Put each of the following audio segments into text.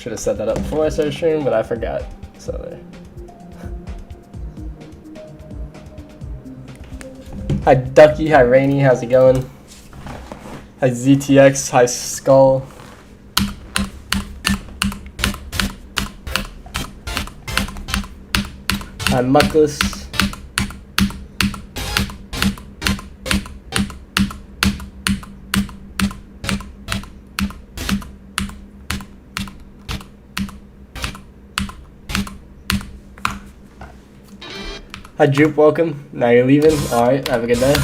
Should have set that up before I started streaming, but I forgot. So there. Hi Ducky, hi Rainy, how's it going? Hi ZTX, hi Skull. Hi Muckless. Hi Jupe, welcome. Now you're leaving. Alright, have a good day.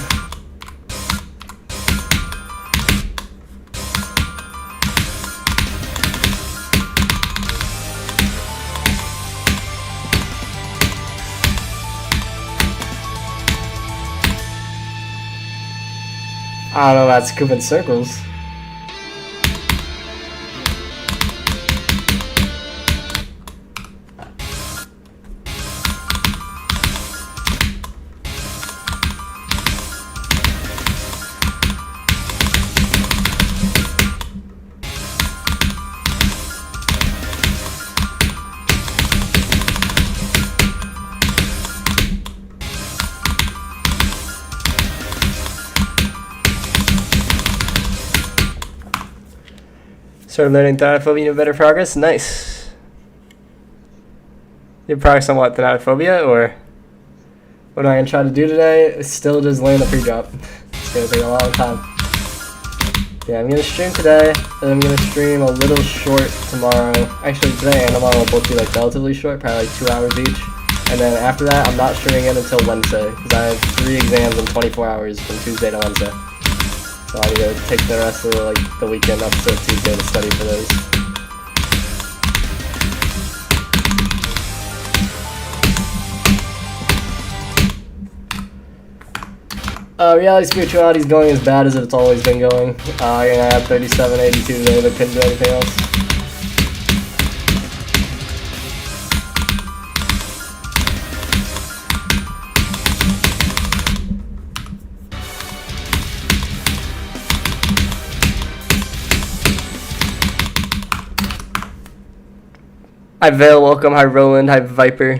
I don't know, that's Coop in circles. Started learning thanatophobia, you better progress? Nice. You have progress on what, thanatophobia, or what am I going to try to do today? Still just learn the pre-drop. It's going to take a long time. Yeah, I'm going to stream today, and I'm going to stream a little short tomorrow. Actually, today and tomorrow will both be like relatively short, probably like 2 hours each. And then after that, I'm not streaming it until Wednesday, because I have 3 exams in 24 hours from Tuesday to Wednesday. So I need to take the rest of the weekend up to Tuesday to study for those. Reality spirituality is going as bad as it's always been going. I had 3782 today, but couldn't do anything else. Hi Vale, welcome. Hi Roland. Hi Viper.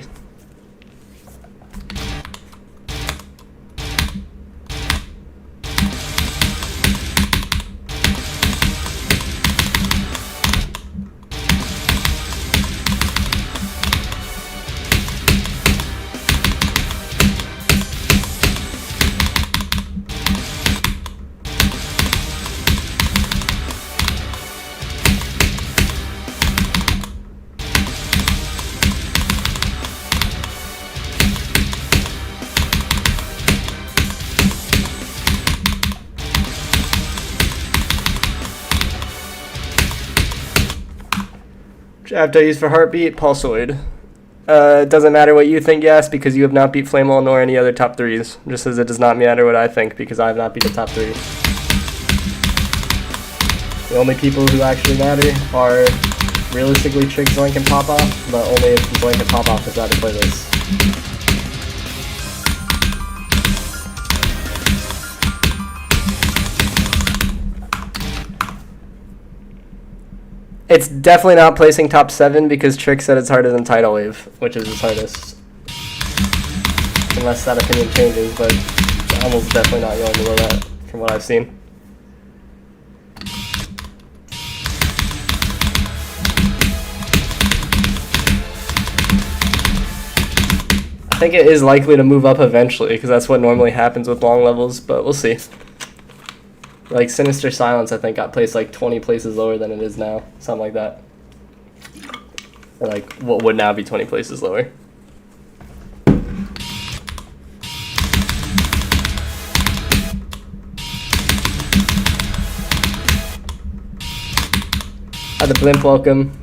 Draft I use for heartbeat, pulsoid. It doesn't matter what you think, yes, because you have not beat Flamewall nor any other top 3s. Just as it does not matter what I think, because I have not beat the top 3. The only people who actually matter are realistically Trick, Zoink, and Pop-Off, but only if Zoink and Pop-Off decide to play this. It's definitely not placing top 7 because Trick said it's harder than Tidal Wave, which is its hardest. Unless that opinion changes, but it's almost definitely not going below that from what I've seen. I think it is likely to move up eventually because that's what normally happens with long levels, but we'll see. Like Sinister Silence, I think, got placed like 20 places lower than it is now. Something like that. Or like what would now be 20 places lower. Hi, the Blimp, welcome.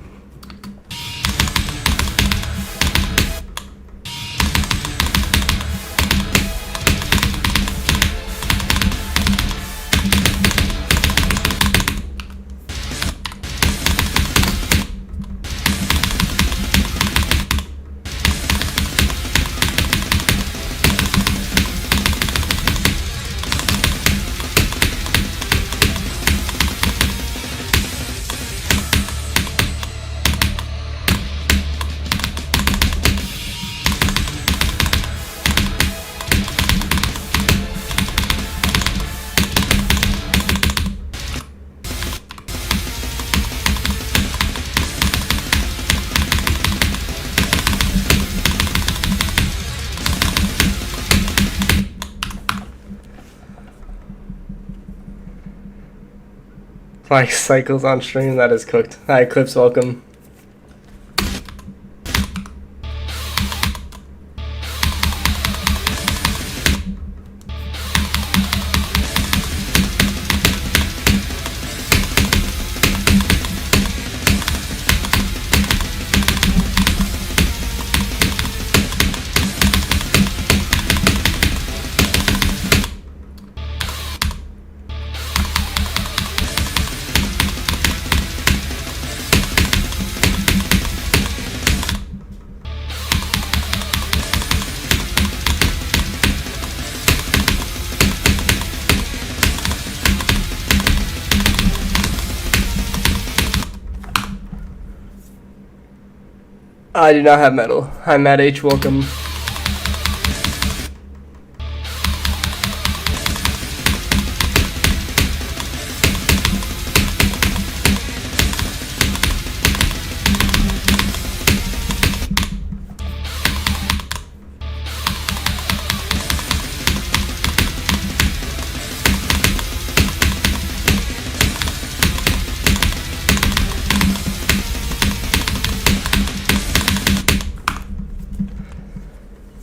Like cycles on stream, that is cooked. Hi, Clips, welcome. I do not have metal. Hi, Matt H. Welcome.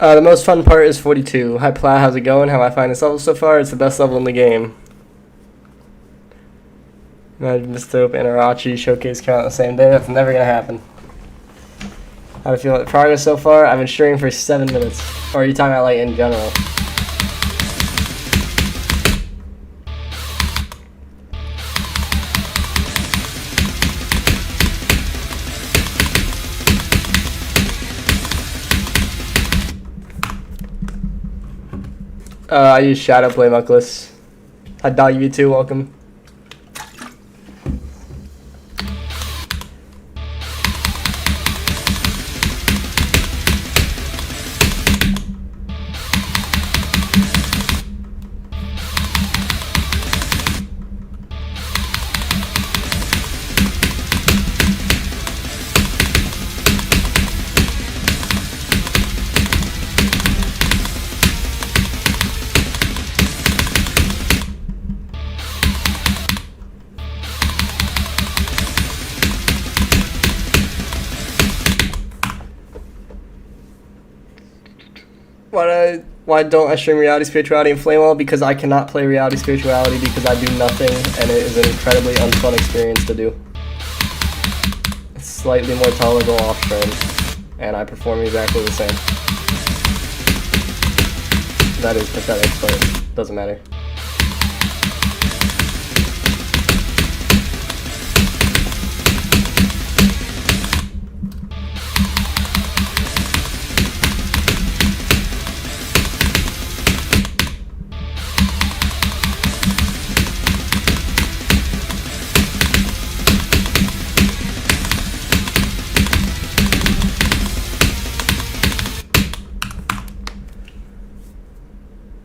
The most fun part is 42. Hi Pla, how's it going? How I find this level so far? It's the best level in the game. Imagine Mr. Dope and Arachi showcase count on the same day. That's never gonna happen. How do you feel about the progress so far? I've been streaming for 7 minutes. Or are you talking about like in general? I use Shadow Play Muckless. Hi Dog U2, welcome. Why don't I stream Reality Spirituality and Flamewall? Because I cannot play Reality Spirituality because I do nothing and it is an incredibly unfun experience to do. It's slightly more tolerable off stream and I perform exactly the same. That is pathetic, but it doesn't matter.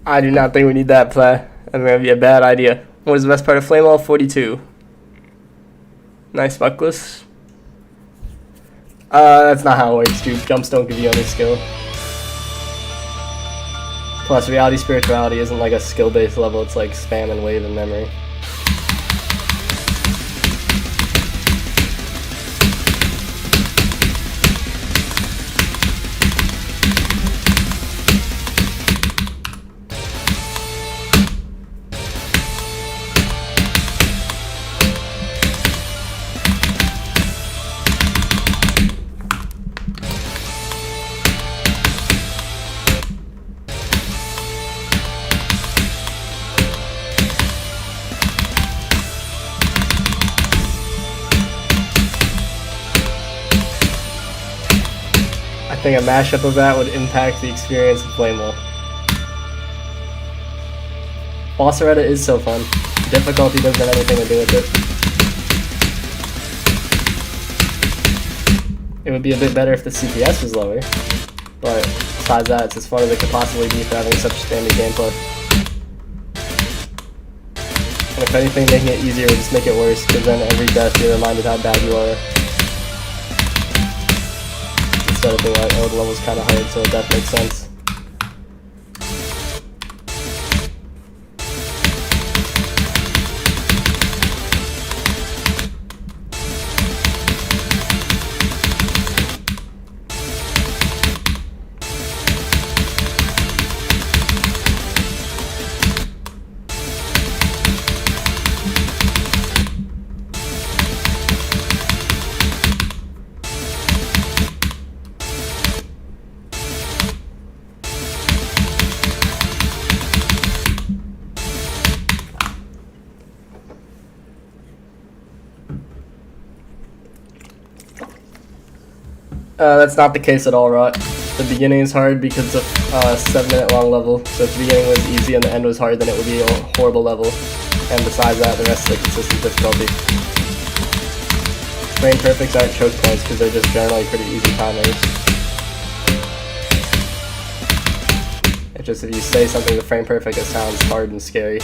I do not think we need that play. That's going to be a bad idea. What is the best part of Flamewall? 42. Nice buckless. That's not how it works, dude. Jumps don't give you any skill. Plus, Reality Spirituality isn't like a skill-based level. It's like spam and wave and memory. I think a mashup of that would impact the experience of Flamewall. Bossaretta is so fun. Difficulty doesn't have anything to do with it. It would be a bit better if the CPS was lower, but besides that, it's as fun as it could possibly be for having such standard gameplay. And if anything, making it easier would just make it worse, because then every death you're reminded how bad you are. Instead of being like, oh, the level's kind of hard, so that makes sense. That's not the case at all, Rot. The beginning is hard because it's a 7-minute long level, so if the beginning was easy and the end was hard, then it would be a horrible level. And besides that, the rest is consistent difficulty. Frame perfects aren't choke points because they're just generally pretty easy timers. It's just if you say something to frame perfect, it sounds hard and scary.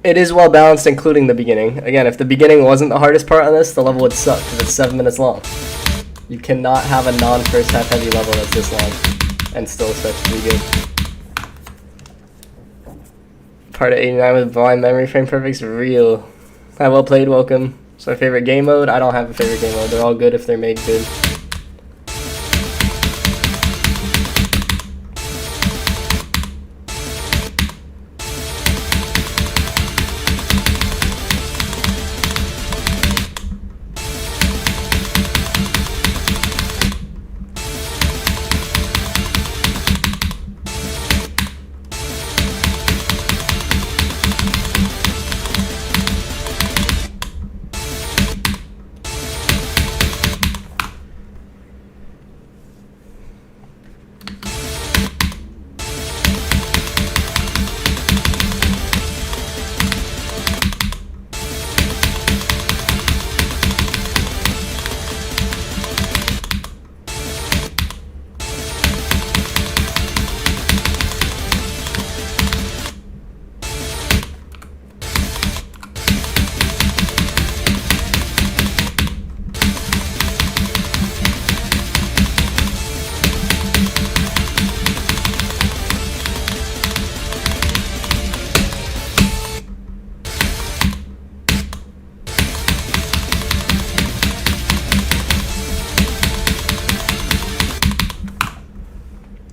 It is well balanced, including the beginning. Again, if the beginning wasn't the hardest part on this, the level would suck because it's 7 minutes long. You cannot have a non-first half heavy level that's this long and still expect it to be good. Part of 89 with blind memory frame perfect's real. Hi, well played, welcome. So my favorite game mode? I don't have a favorite game mode. They're all good if they're made good.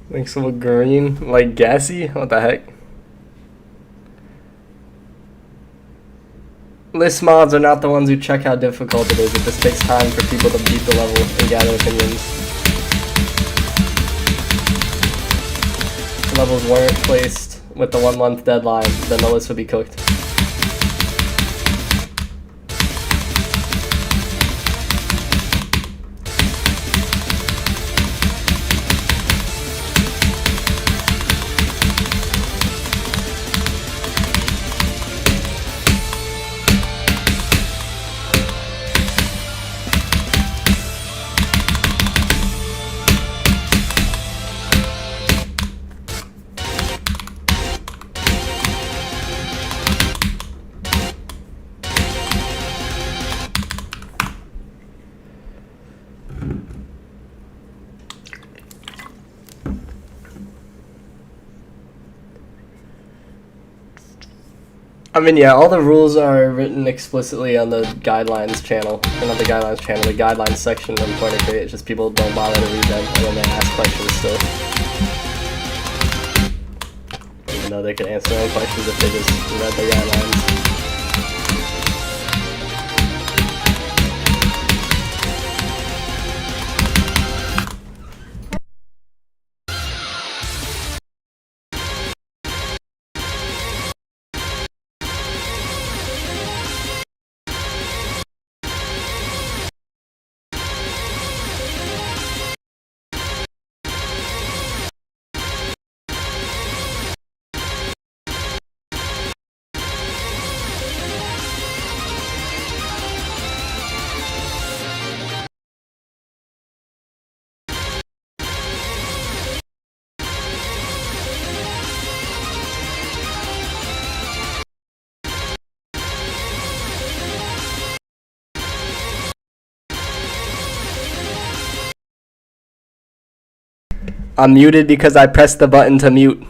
Makes it look green, like gassy? What the heck? List mods are not the ones who check how difficult it is. It just takes time for people to beat the level and gather opinions. If levels weren't placed with the 1 month deadline, then the list would be cooked. I mean, yeah, all the rules are written explicitly on the guidelines channel. Or not the guidelines channel, the guidelines section of Pointer Crate. It's just people don't bother to read them, and then they ask questions still. Even though they could answer their own questions if they just read the guidelines. I'm muted because I pressed the button to mute.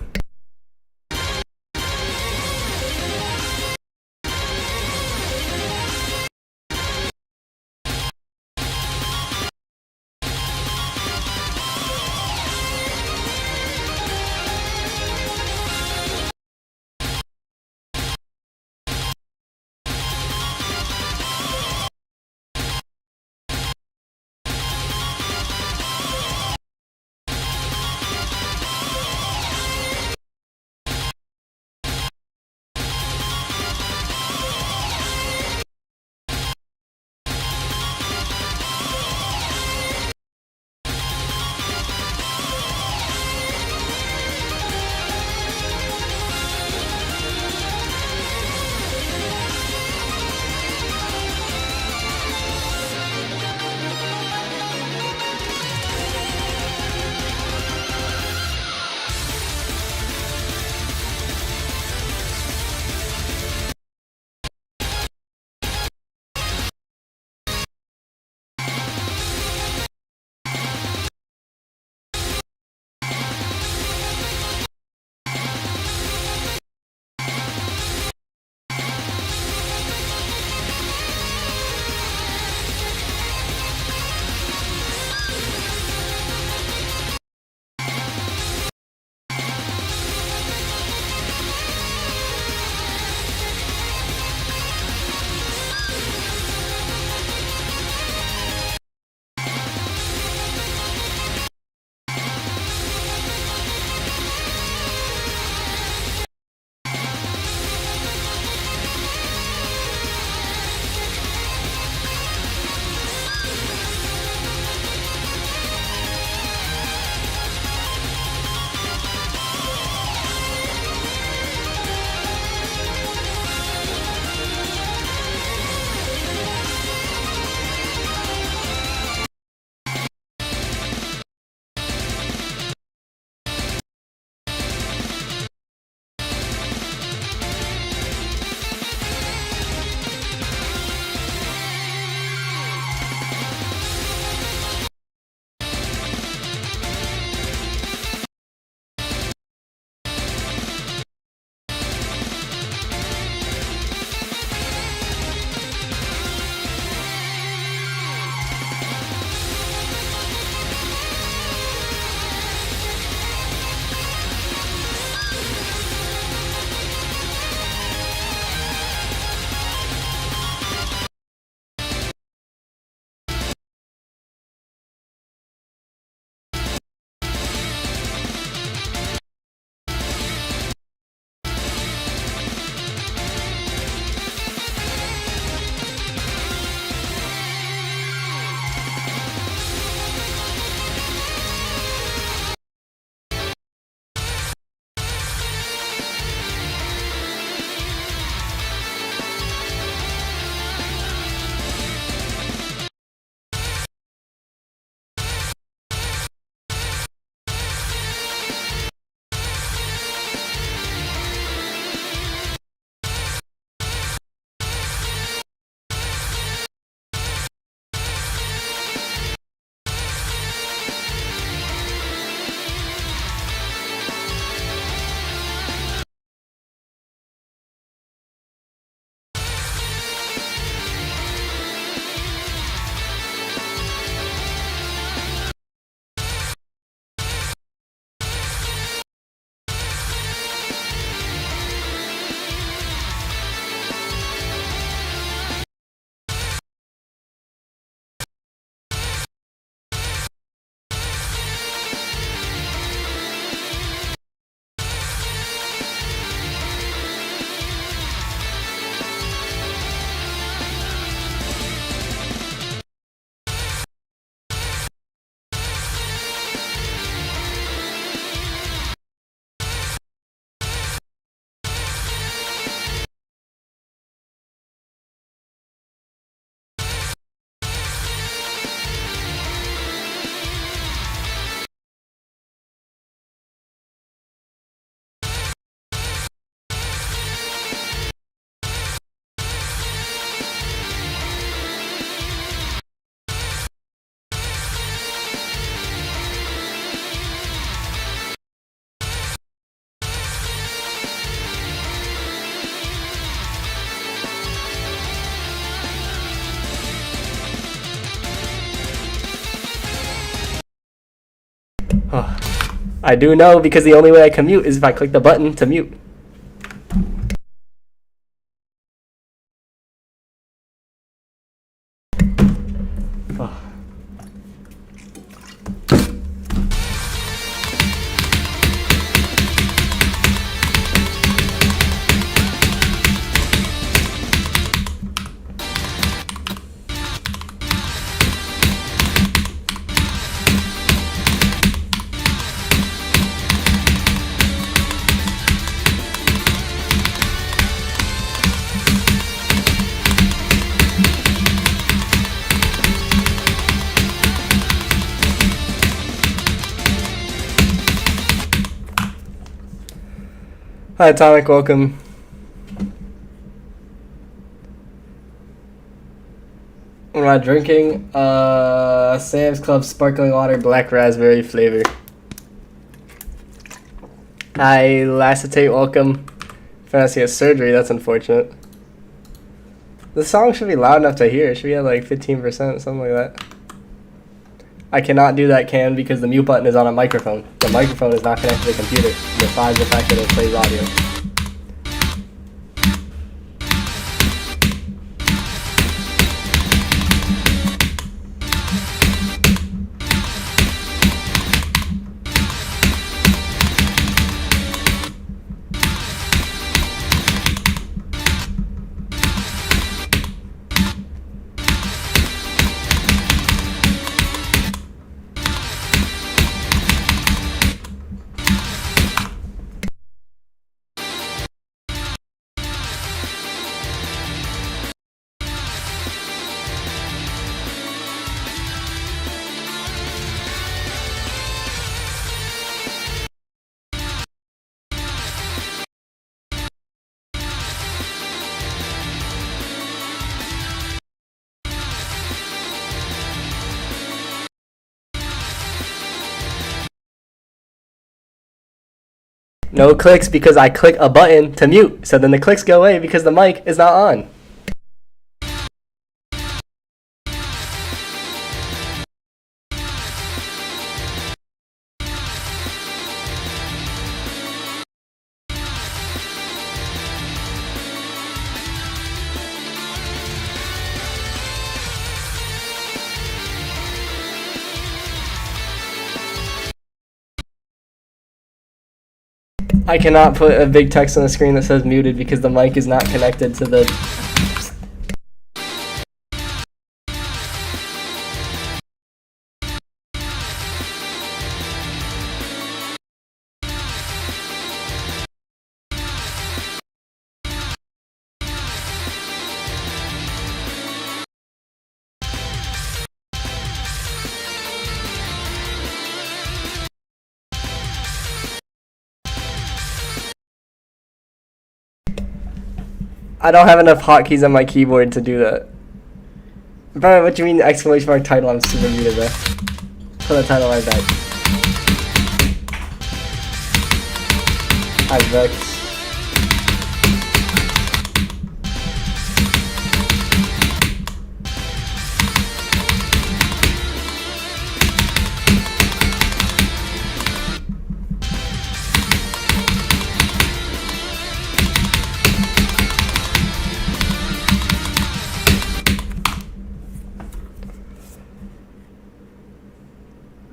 I do know because the only way I can mute is if I click the button to mute. Oh. Hi Atomic, welcome. What am I drinking? Sam's Club sparkling water, black raspberry flavor. Hi Lacetate, welcome. Fantasy has surgery, that's unfortunate. The song should be loud enough to hear. It should be at like 15%, something like that. I cannot do that, Cam, because the mute button is on a microphone. The microphone is not connected to the computer, besides the fact that it plays audio. No clicks because I click a button to mute, so then the clicks go away because the mic is not on. I cannot put a big text on the screen that says muted because the mic is not connected to the... I don't have enough hotkeys on my keyboard to do that. Bro, what do you mean exclamation mark title? I'm super muted, bro. Put the title right back. Hi, Vex.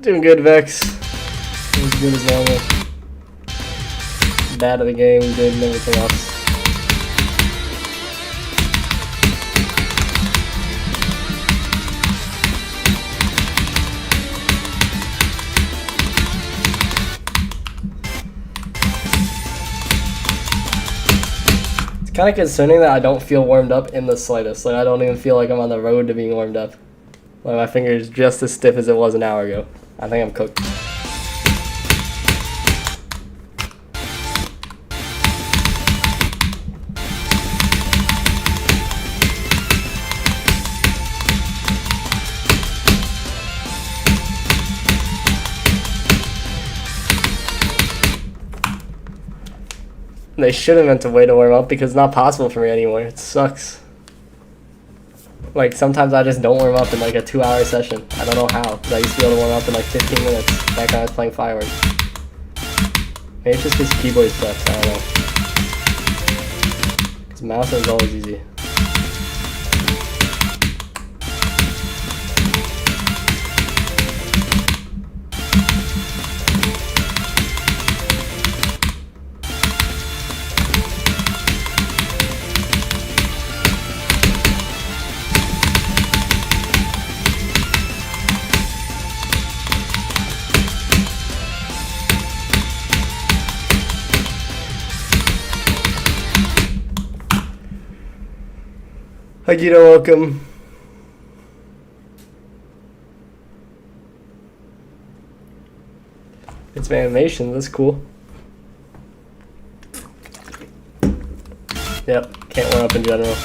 Doing good, Vex. As good as normal. Bad at the game, good and everything else. It's kind of concerning that I don't feel warmed up in the slightest. Like, I don't even feel like I'm on the road to being warmed up. Like, my finger is just as stiff as it was an hour ago. I think I'm cooked. They should have meant a way to warm up because it's not possible for me anymore. It sucks. Like, sometimes I just don't warm up in like a 2-hour session. I don't know how, because I used to be able to warm up in like 15 minutes back when I was playing fireworks. Maybe it's just his keyboard sucks, I don't know. His mouse is always easy. Hagito, welcome. It's my animation, that's cool. Yep, can't warm up in general.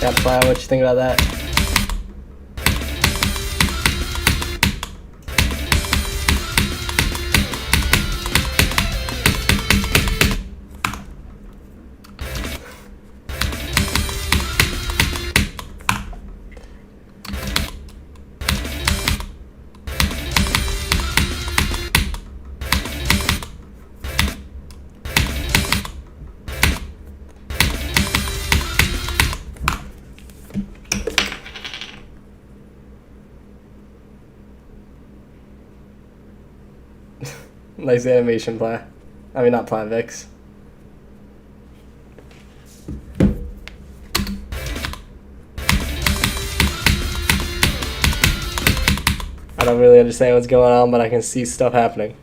Yeah, Fly, what you think about that? Nice animation, Ply. I mean, not Ply, Vix. I don't really understand what's going on, but I can see stuff happening.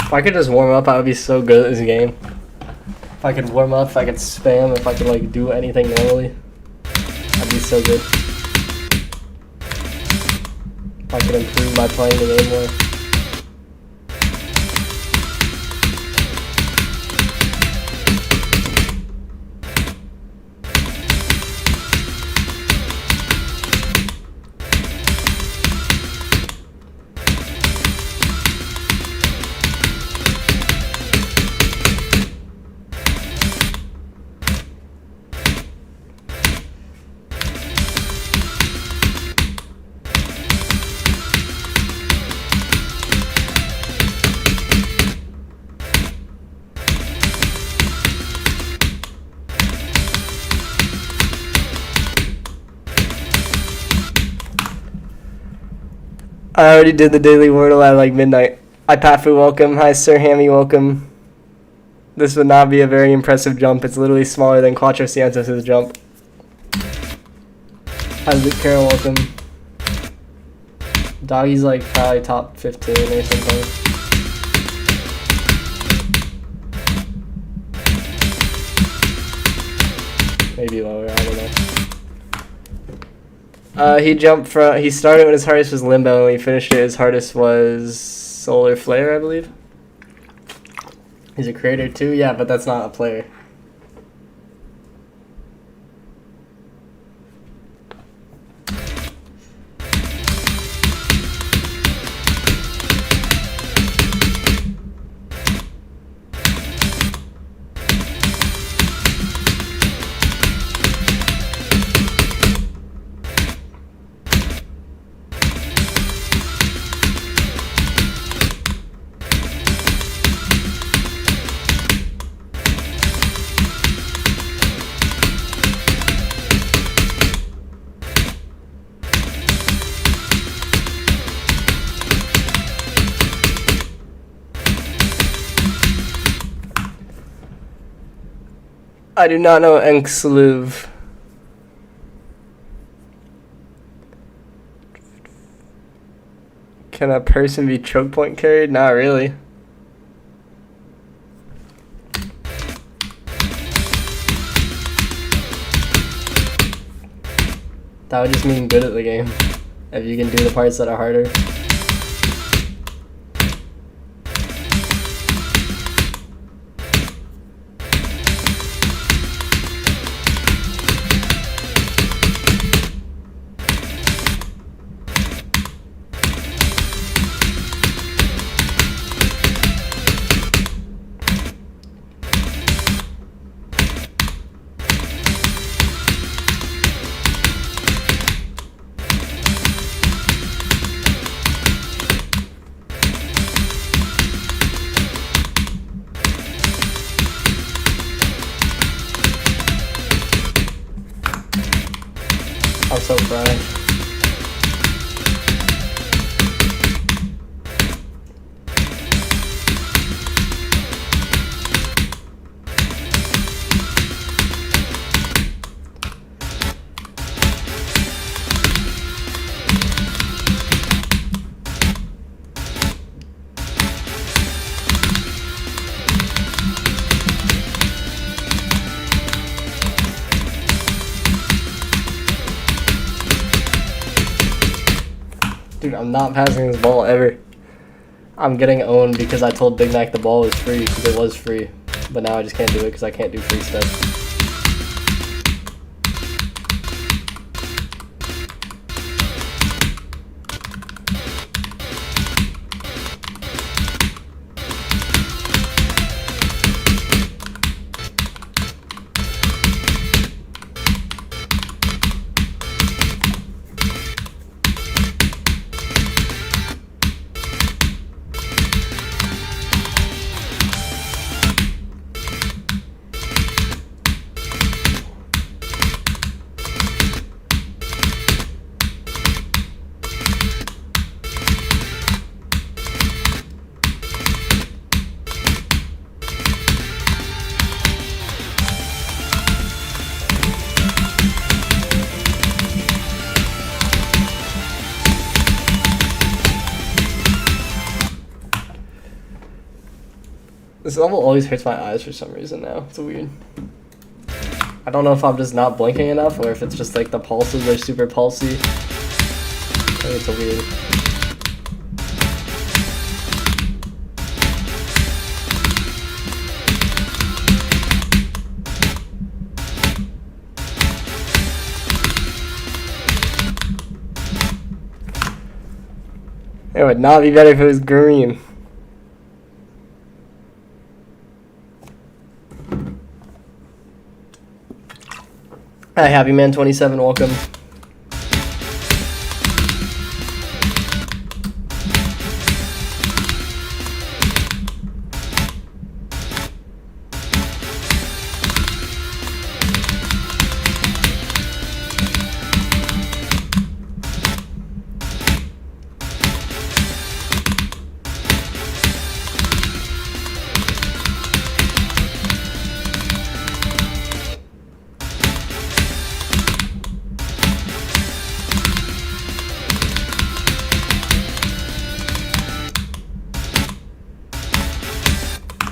If I could just warm up, I would be so good at this game. If I could warm up, if I could spam, if I could like do anything normally, I'd be so good. If I could improve by playing the game more. I already did the daily Wordle at like midnight. Hi Patfu, welcome. Hi Sir Hammy, welcome. This would not be a very impressive jump. It's literally smaller than Quattro Cientos' jump. Hi Luke Carroll, welcome. Doggy's like probably top 15 or something. Maybe lower, I don't know. He jumped from. He started when his hardest was Limbo, and when he finished it, his hardest was Solar Flare, I believe. He's a creator too, yeah, but that's not a player. I do not know Enksluv. Can a person be choke point carried? Not really. That would just mean good at the game. If you can do the parts that are harder. I'm so fried. Dude, I'm not passing this ball ever. I'm getting owned because I told Big Mac the ball was free because it was free. But now I just can't do it because I can't do free stuff. This level always hurts my eyes for some reason now. It's weird. I don't know if I'm just not blinking enough or if it's just like the pulses are super pulsy. I think it's a weird. It would not be better if it was green. Hi, Happy Man 27, welcome.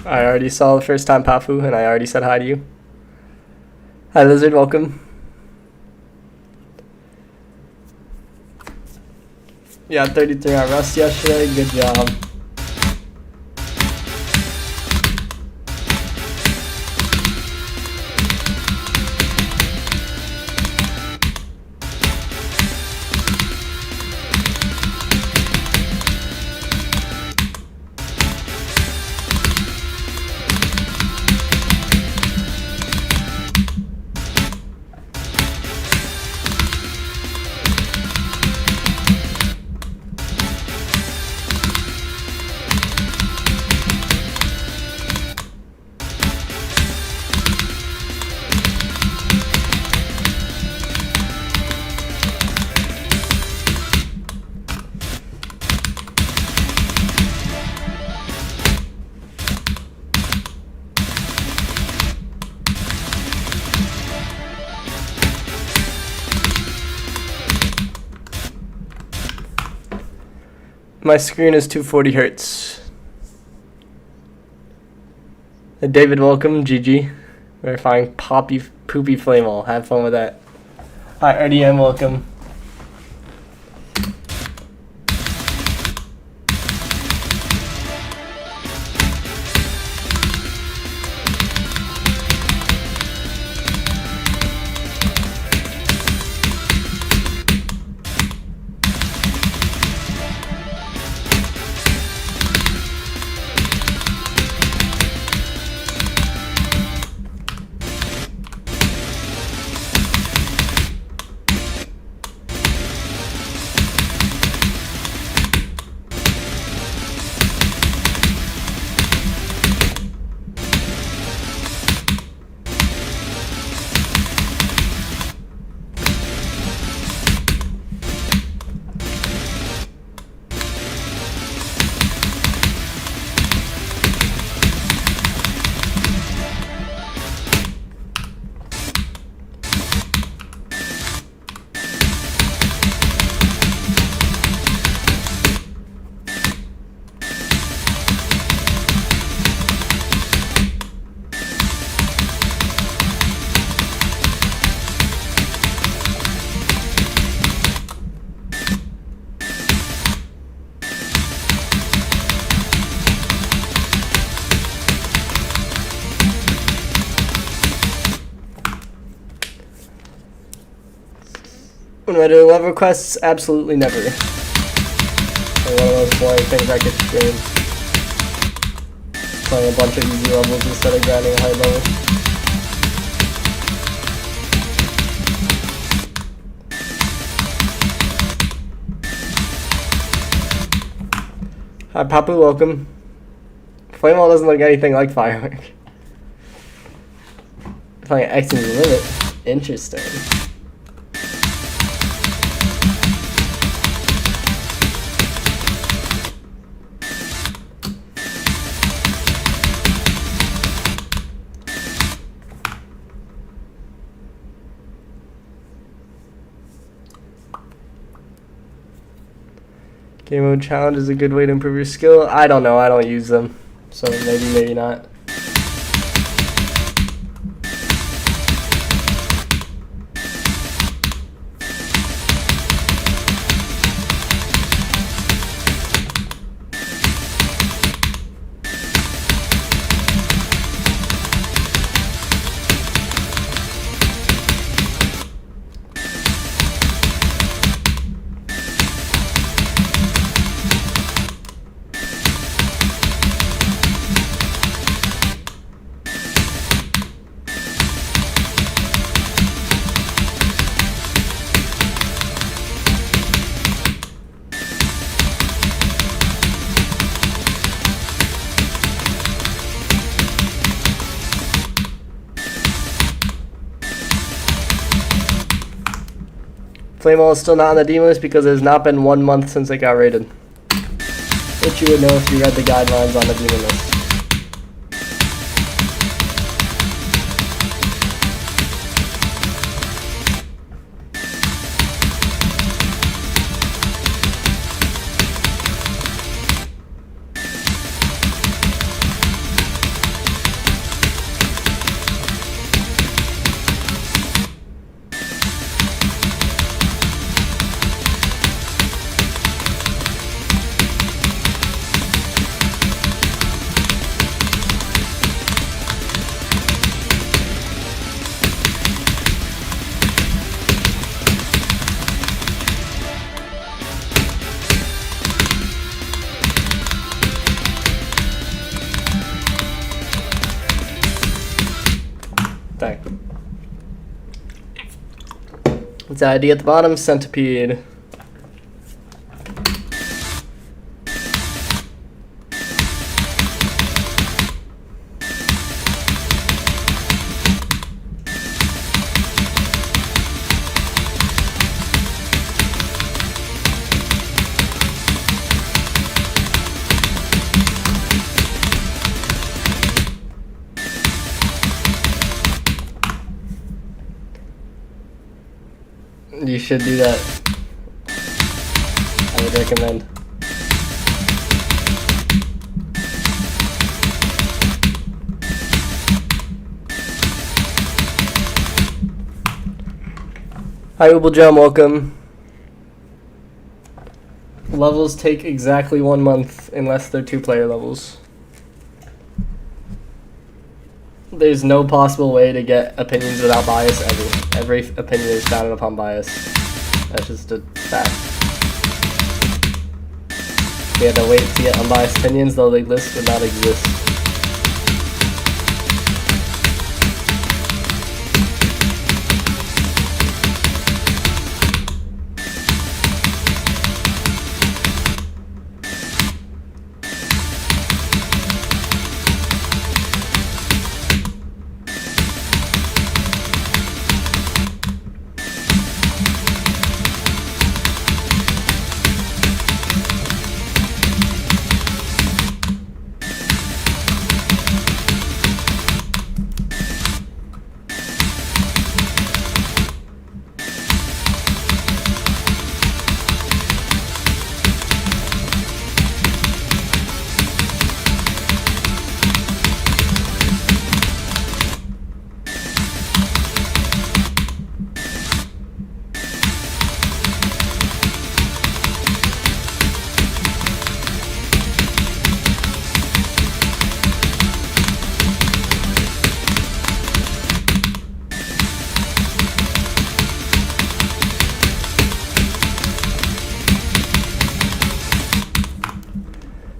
I already saw the first time Pafu, and I already said hi to you. Hi, Lizard, welcome. Yeah, 33 on Rust yesterday, good job. My screen is 240 hertz. David, welcome. GG. Verifying poopy Flamewall. Have fun with that. Hi, RDM, welcome. When am I doing level quests? Absolutely never. Like one of those boring things I could stream. Playing a bunch of easy levels instead of grinding a high level. Hi Papu, welcome. Flamewall doesn't look anything like Firework. Playing X and Limit. Interesting. Game mode challenge is a good way to improve your skill. I don't know, I don't use them. So maybe not. Flamewall is still not on the demon list because it has not been 1 month since it got rated. Which you would know if you read the guidelines on the demon list. What's that ID at the bottom? Centipede. You should do that. I would recommend. Hi, Ubel Jam, welcome. Levels take exactly 1 month unless they're 2-player levels. There's no possible way to get opinions without bias ever. Every opinion is founded upon bias. That's just a fact. We had to wait to get unbiased opinions, though the list would not exist.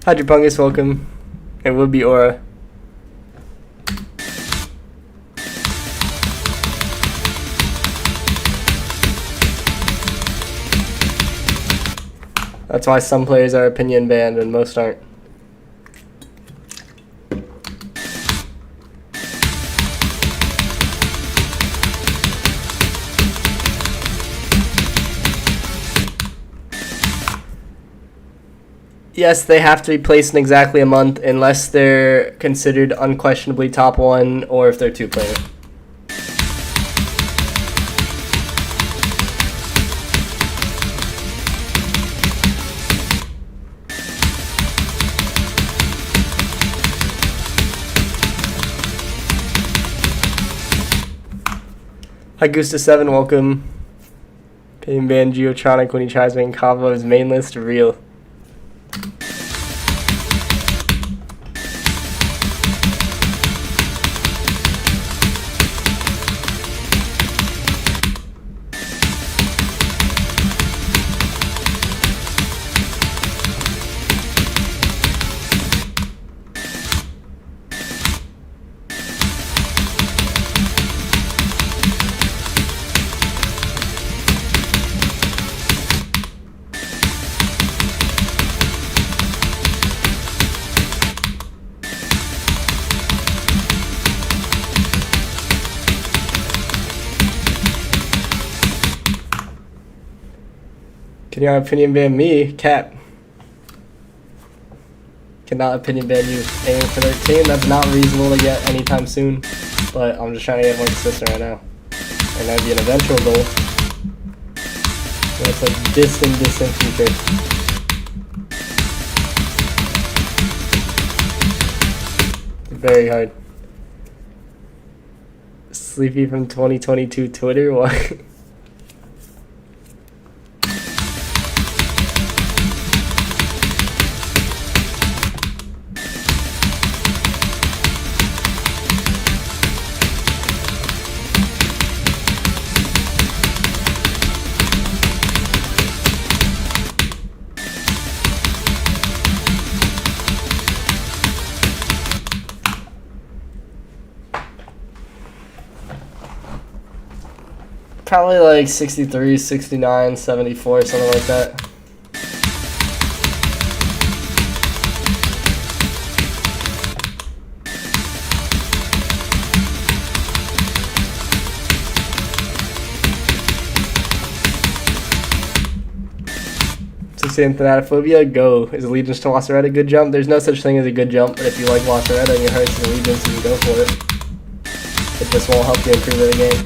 Hydropungus, welcome. It would be Aura. That's why some players are opinion banned and most aren't. Yes, they have to be placed in exactly a month unless they're considered unquestionably top 1 or if they're 2-player. Hi Gusta7, welcome. Paying ban Geotronic when he tries making combos main list real. Can your opinion ban me? Cap. Cannot opinion ban you. Aiming for 13, that's not reasonable to get anytime soon. But I'm just trying to get more consistent right now. And that'd be an eventual goal. That's a distant future. Very hard. Sleepy from 2022 Twitter? What? Probably like 63, 69, 74, something like that. Same Thanatophobia, go. Is Allegiance to Wasseretta a good jump? There's no such thing as a good jump, but if you like Wasseretta and your heart's in Allegiance, you can go for it. It just won't help you improve the game.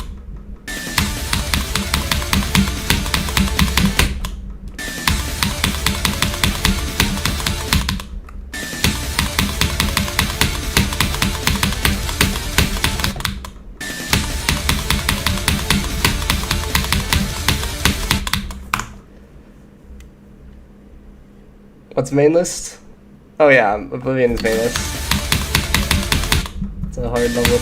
What's main list? Oh yeah, Oblivion is main list. It's a hard level.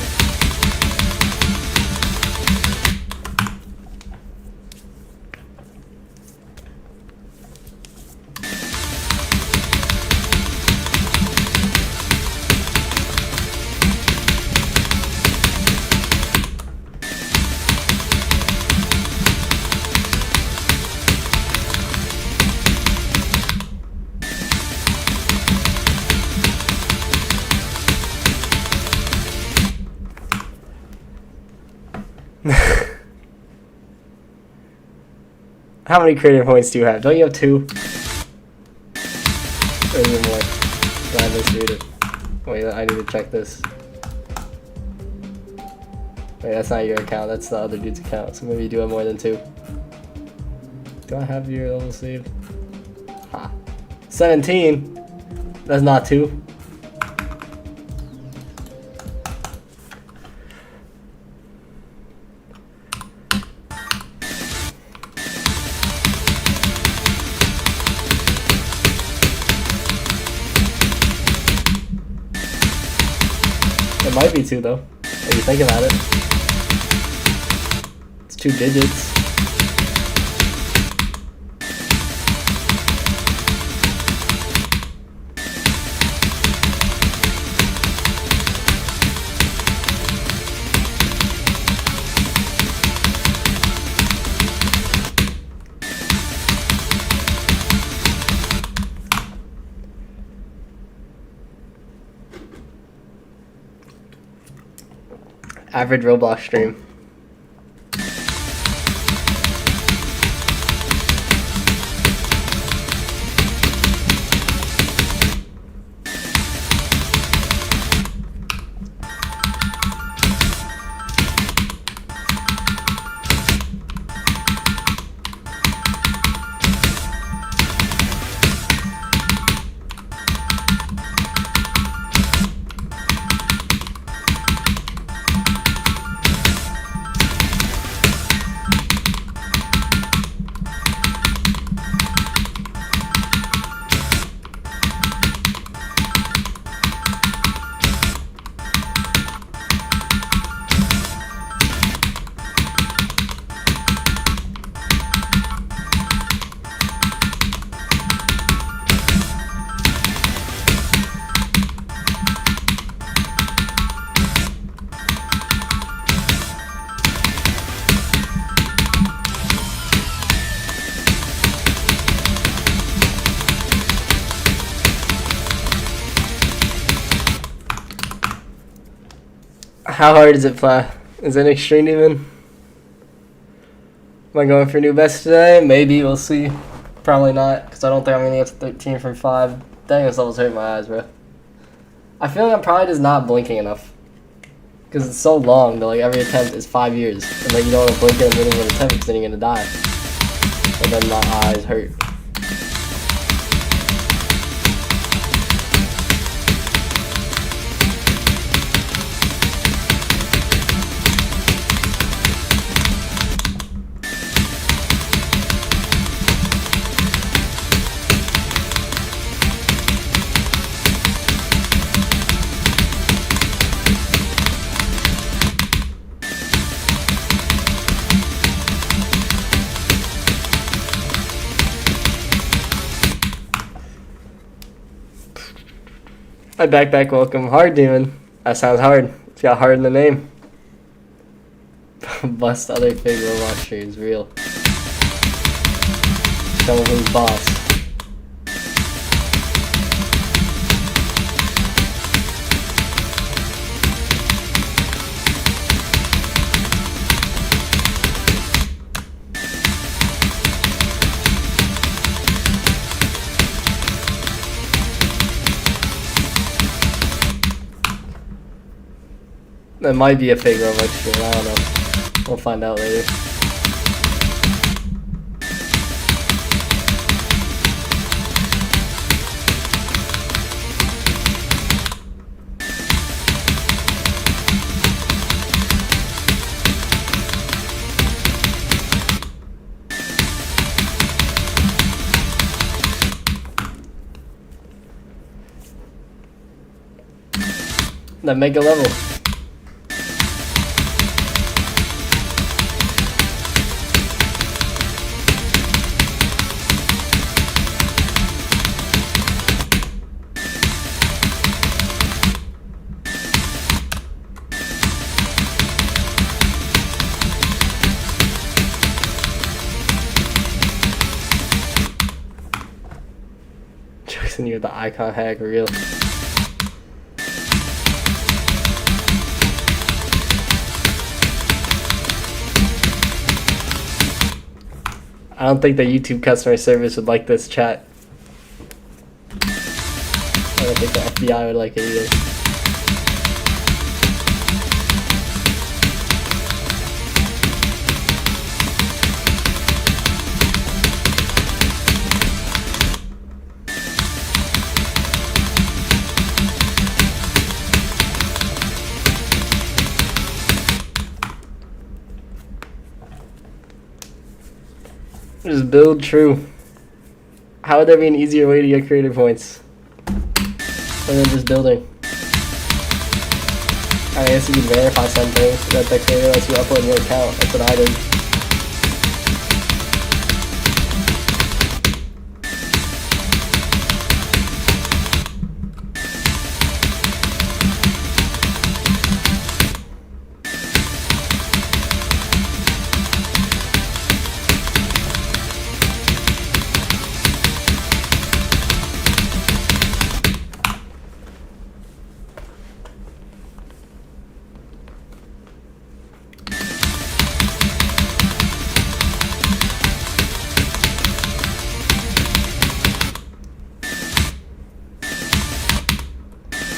How many creative points do you have? Don't you have 2? Or is it more? Did I misread it? Wait, I need to check this. Wait, that's not your account, that's the other dude's account, so maybe you do have more than 2. Do I have your level saved? Ha. 17? That's not 2. It might be 2 though, if you think about it. It's 2 digits. Average Roblox stream. How hard is it, Fla? Is it extreme even? Am I going for new best today? Maybe, we'll see. Probably not, because I don't think I'm going to get to 13 from 5. Dang, this level's hurting my eyes, bro. I feel like I'm probably just not blinking enough. Because it's so long that like every attempt is 5 years. And like you don't want to blink in the middle of an attempt because then you're going to die. And then my eyes hurt. Hi, back, welcome. Hard Demon. That sounds hard. It's got hard in the name. Bust other big Roblox streams, real. Show me who's boss. That might be a fake Roblox stream, I don't know. We'll find out later. That mega level. Jackson, you're the icon hack, real. I don't think the YouTube customer service would like this chat. I don't think the FBI would like it either. Just build true. How would there be an easier way to get creator points other than just building? I guess you can verify something that the creator lets you upload in your account. That's what I did.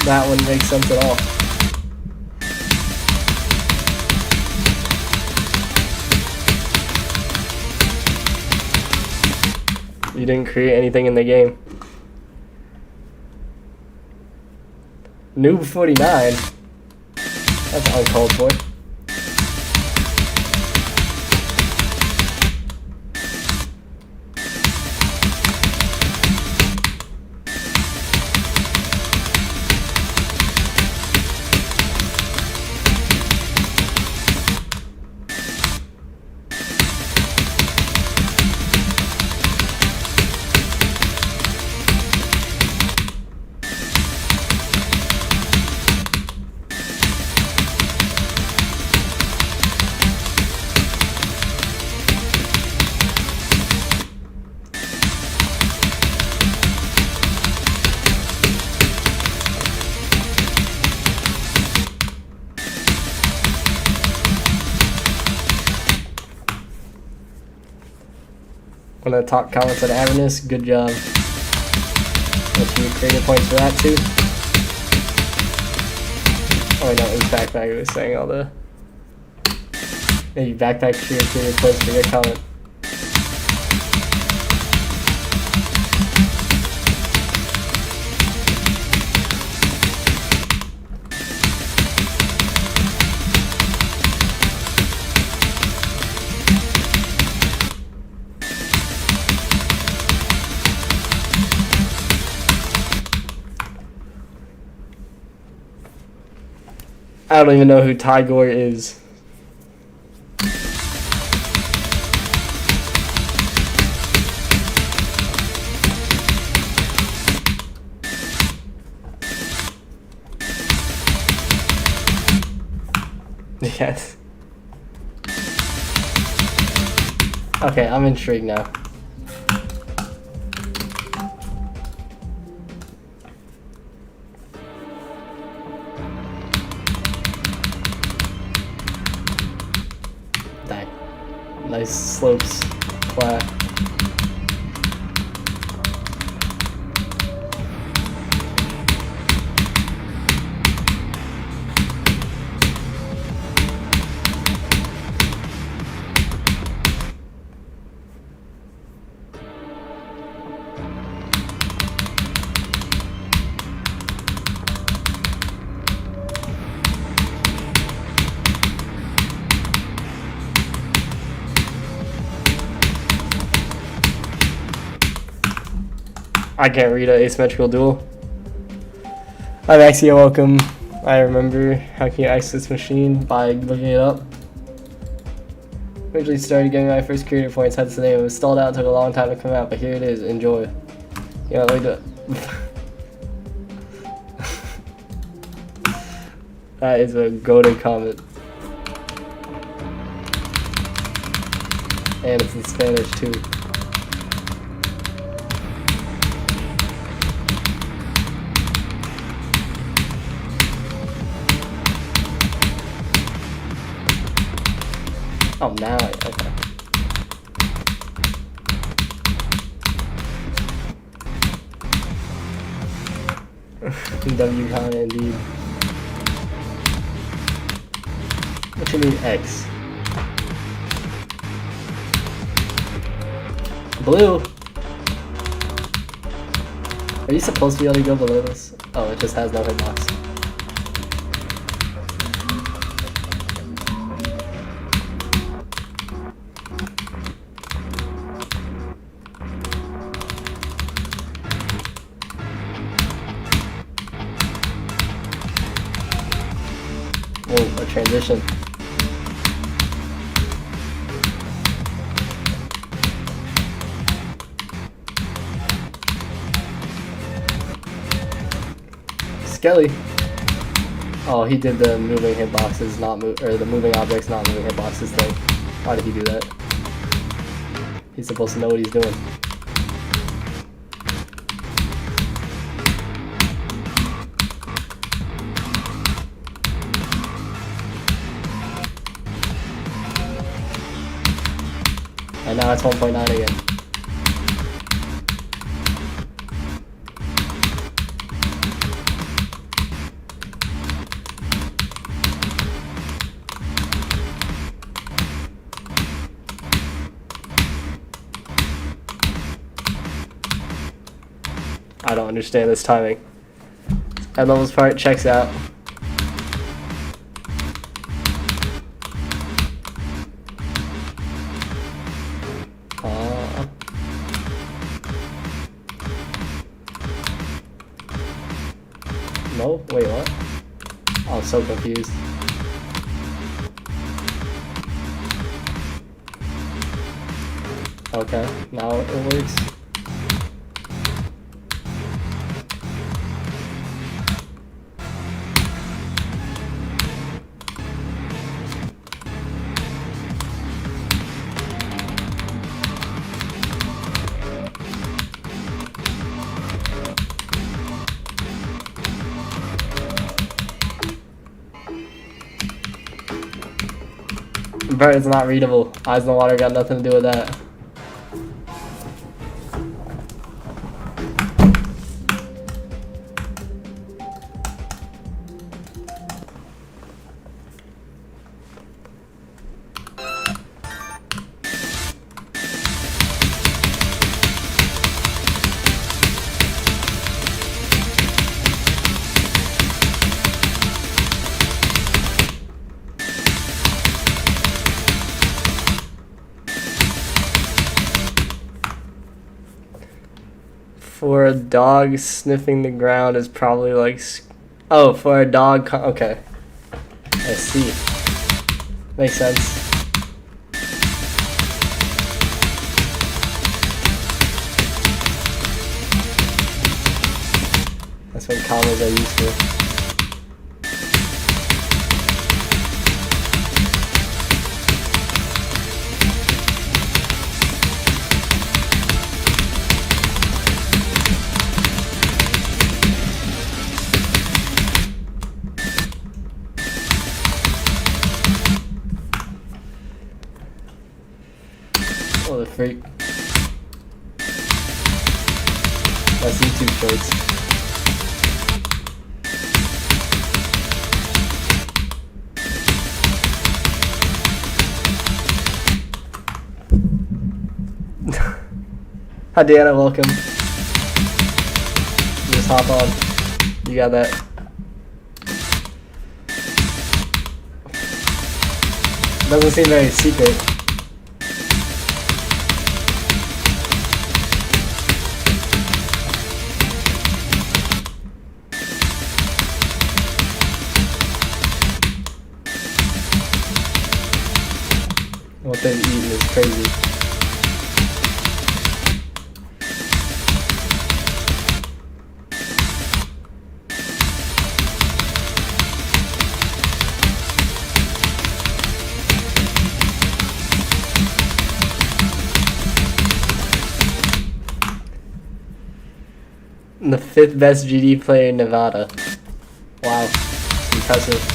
That wouldn't make sense at all. You didn't create anything in the game. Noob 49? That's uncalled for. One of the top comments on Avernus, good job. Let you creator points for that too. Oh wait, no, it was Backpack who was saying all the... Maybe Backpack should have creator points for your comment. I don't even know who Tigor is. Yes. Okay, I'm intrigued now. Nice slopes, flat. I can't read an asymmetrical duel. Hi Maxie, welcome. I remember how can you access this machine by looking it up. Originally started getting my first creator points, hence the name. It was stalled out, took a long time to come out, but here it is. Enjoy. Yeah, let me do it. That is a goated comment. And it's in Spanish too. Oh, now okay. W comment indeed. What you mean X? Blue? Are you supposed to be able to go below this? Oh, it just has no hitbox. Oh, a transition. Skelly. Oh, he did the moving hitboxes not move, or the moving objects not moving hitboxes thing. Why did he do that? He's supposed to know what he's doing. And now it's 1.9 again. I don't understand this timing. Head levels part checks out. No? Wait, what? Oh, I'm so confused. Okay, now it works. Bert, it's not readable. Eyes in the water got nothing to do with that. For a dog sniffing the ground is probably like... Oh, for a dog... Okay. I see. Makes sense. That's what commas are used for. Oh, the freak. That's YouTube shorts. Hi Deanna, welcome. Just hop on. You got that. Doesn't seem very secret. what they've eaten is crazy. And the 5th best GD player in Nevada. Wow, impressive.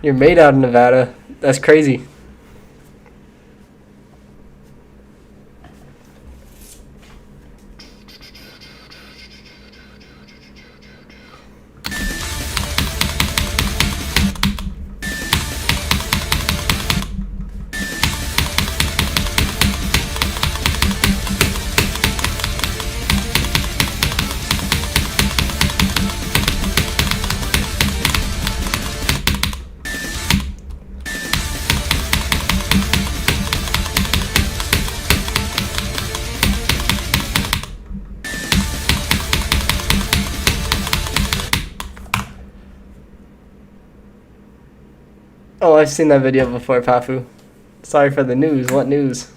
You're made out of Nevada. That's crazy. Oh, I've seen that video before, Pafu. Sorry for the news. What news?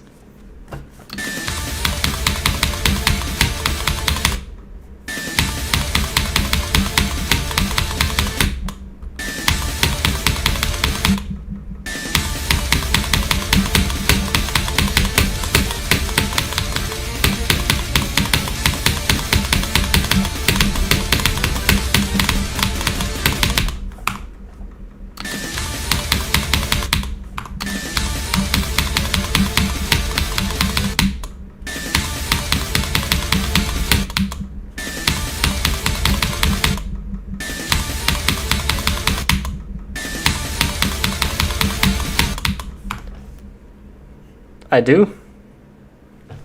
I do?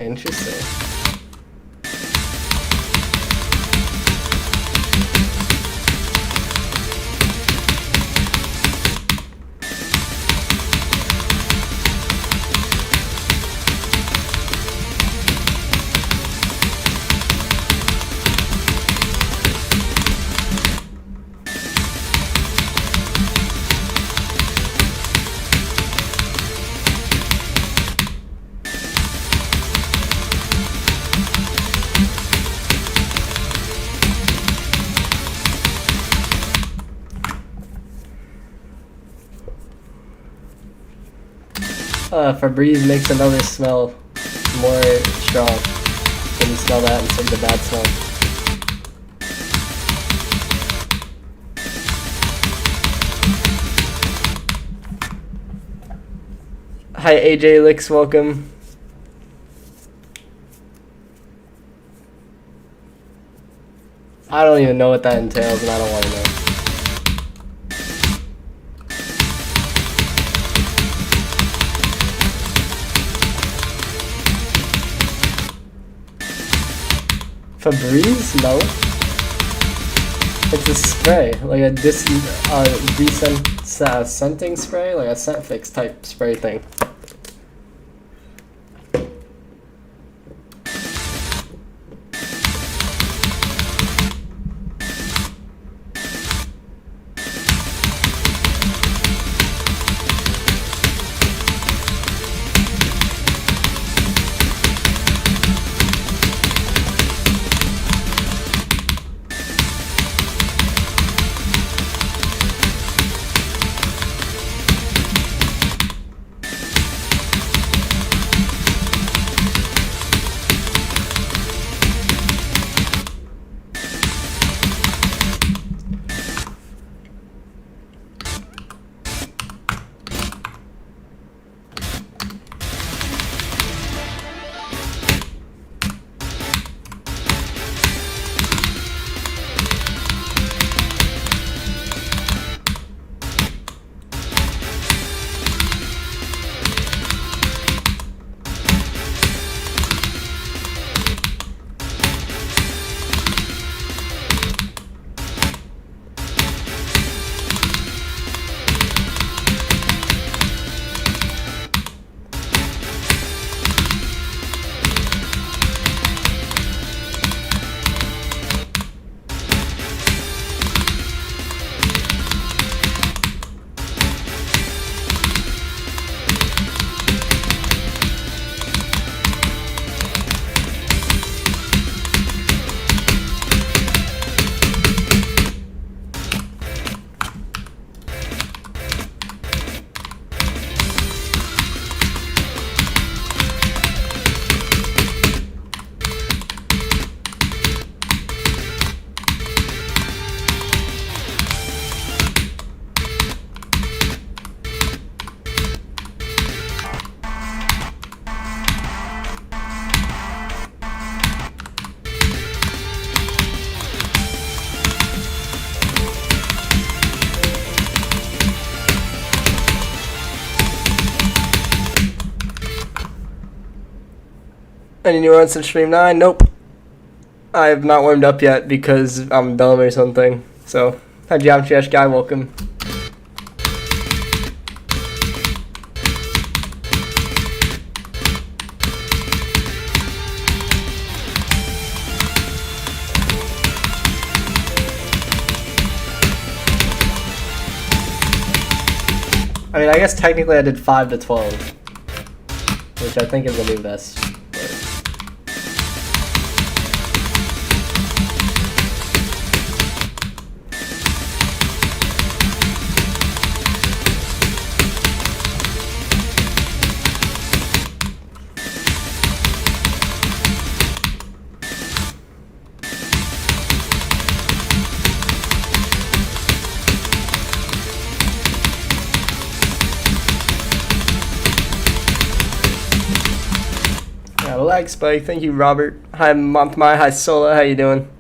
Interesting. Febreze makes another smell more strong. When you smell that instead of the bad smell. Hi AJ Licks, welcome. I don't even know what that entails and I don't want to know. Febreze? No. It's a spray, like a scenting spray, like a scent fix type spray thing. Any new ones in Stream 9? Nope. I have not warmed up yet because I'm dumb or something. So, hi Geometry Ash Guy, welcome. I mean, I guess technically I did 5 to 12, which I think is the new best. Lag spike, thank you, Robert. Hi, Monthmy. Hi, Sola. How you doing?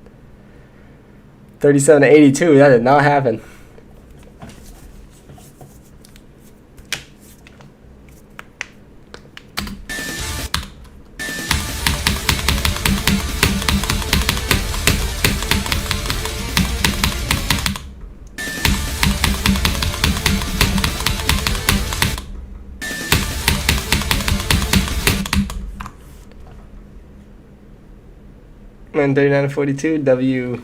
37 to 82. That did not happen. And 39 to 42, W.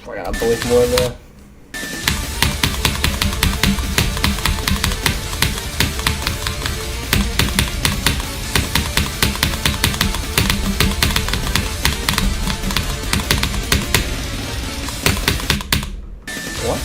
I gotta blink more there. What?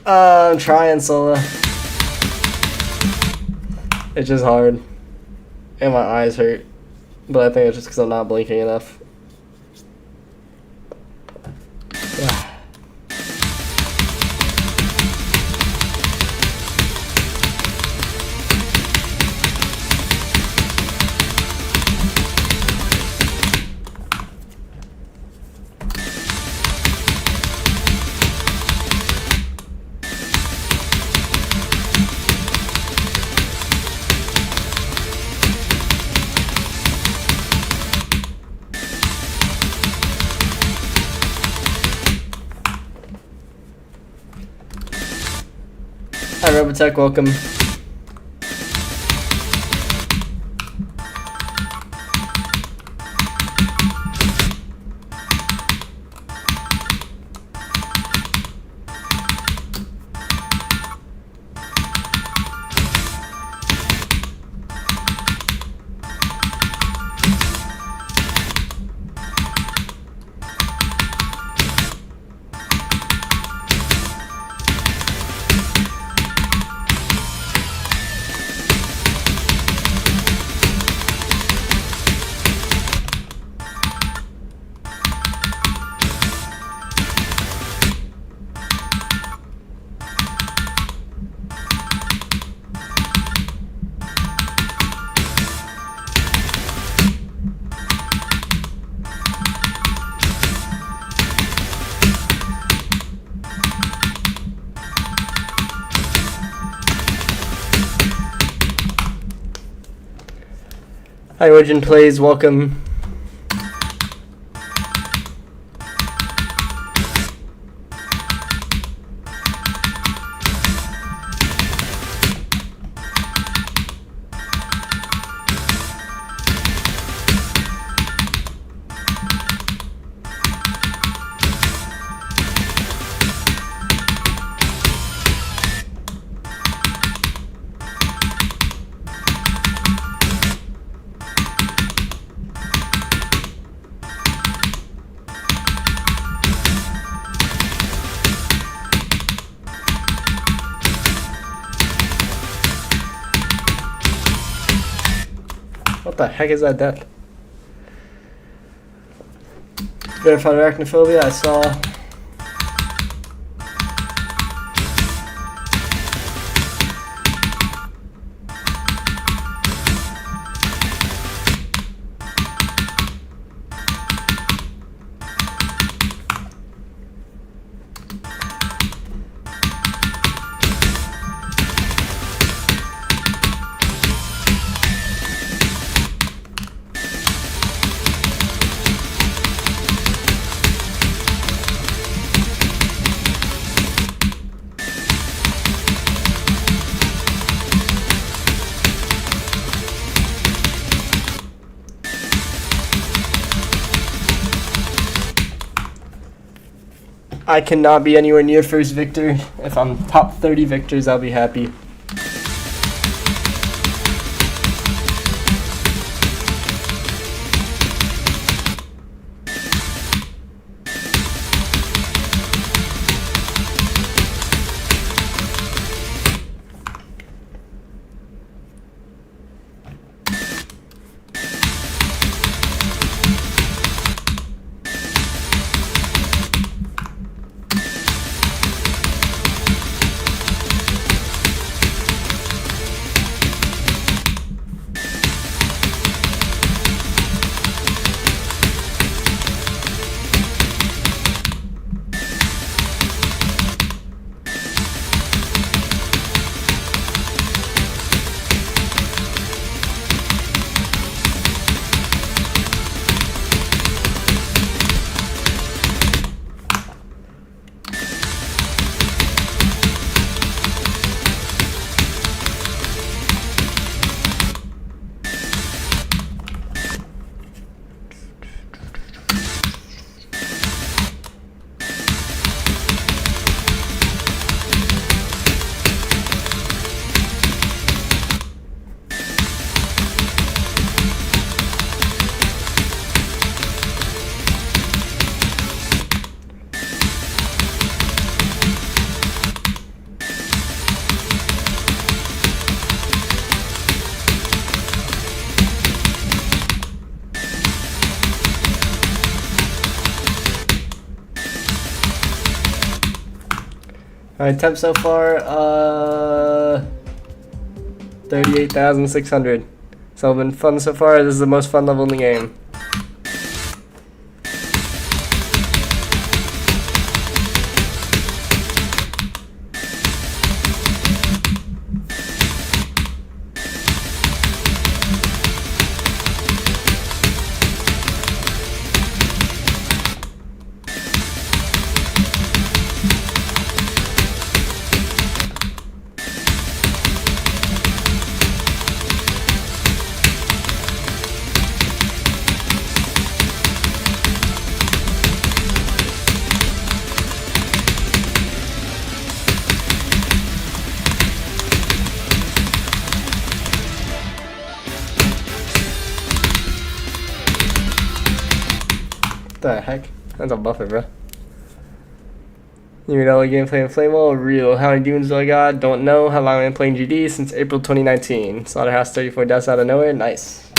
I'm trying, Sola. It's just hard. And my eyes hurt. But I think it's just because I'm not blinking enough. Hi Robotech, welcome. Hi Origin Plays, welcome. What the heck is that death? Verified arachnophobia, I saw. I cannot be anywhere near first victor. If I'm top 30 victors, I'll be happy. Alright, temp so far, 38,600. So it's been fun so far. This is the most fun level in the game. What the heck? That's a buffer, bro. You know, gameplay in Flamewall? Real. How many demons do I got? Don't know. How long I've been playing GD? Since April 2019. Slaughterhouse 34 deaths out of nowhere. Nice.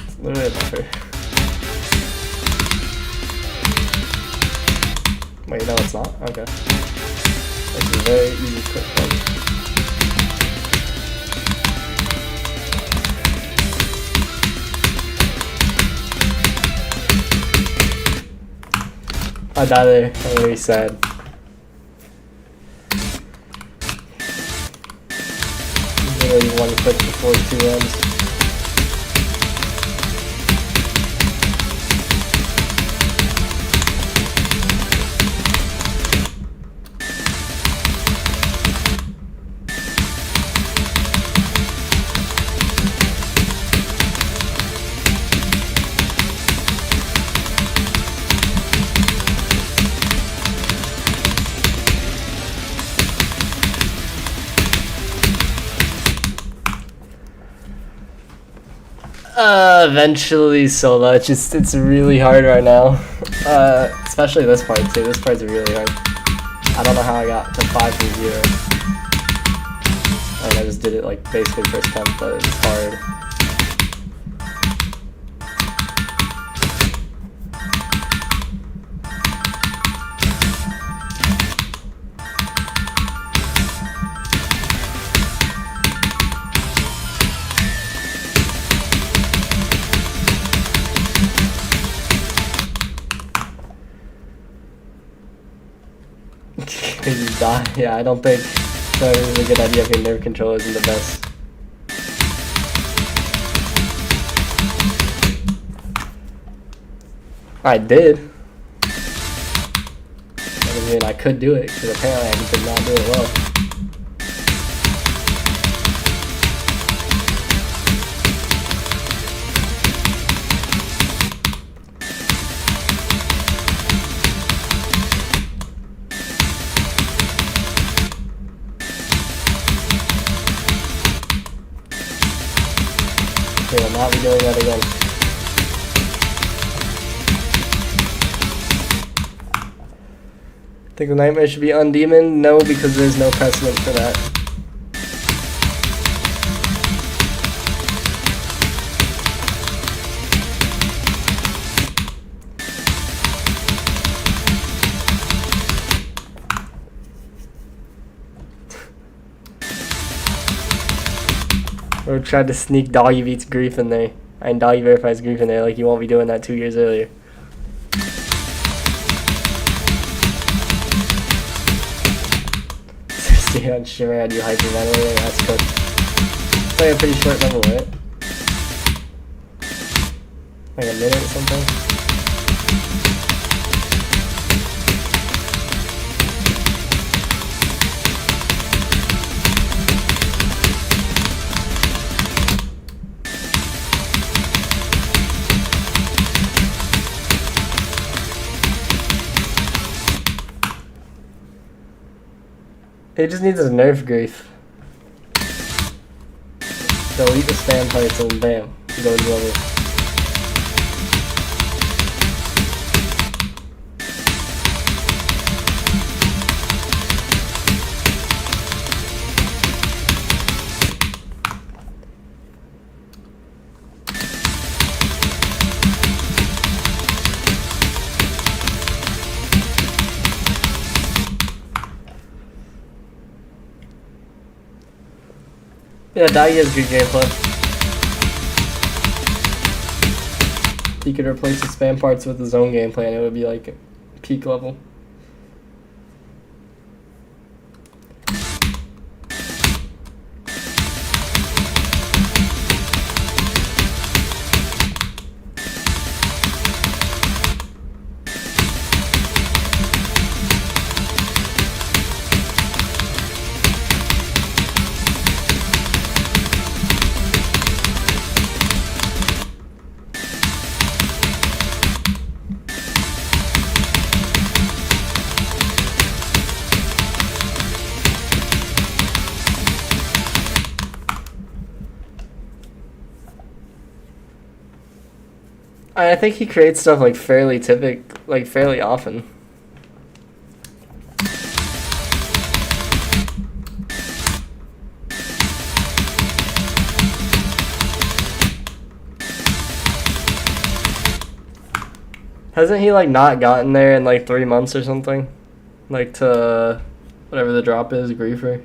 It's literally a buffer. Wait, no, it's not? Okay. That's a very easy quick one. I died there. I'm gonna be sad. Literally one click before 2 ends. Eventually solo. It's really hard right now. Especially this part too. This part's really hard. I don't know how I got to 5 from 0. I just did it like basically first attempt, but it's hard. You die. Yeah, I don't think that is a good idea if your nerve control isn't the best. I did. I mean, I could do it, because apparently I did not do it well. Okay, I'll not be doing that again. Think the nightmare should be undemoned? No, because there's no precedent for that. Or tried to sneak Doggy Beats Grief in there. And Doggy verifies Grief in there, like you won't be doing that 2 years earlier. On Shimmer, I do hyperventilating. That's good. It's like a pretty short level, right? Like a minute or something. It just needs a nerf grief. Delete the spam parts and bam, go to level. Yeah, Dai has good gameplay. He could replace the spam parts with his own gameplay and it would be like peak level. I think he creates stuff like fairly often. Hasn't he like not gotten there in like 3 months or something? Like to whatever the drop is, Griefer.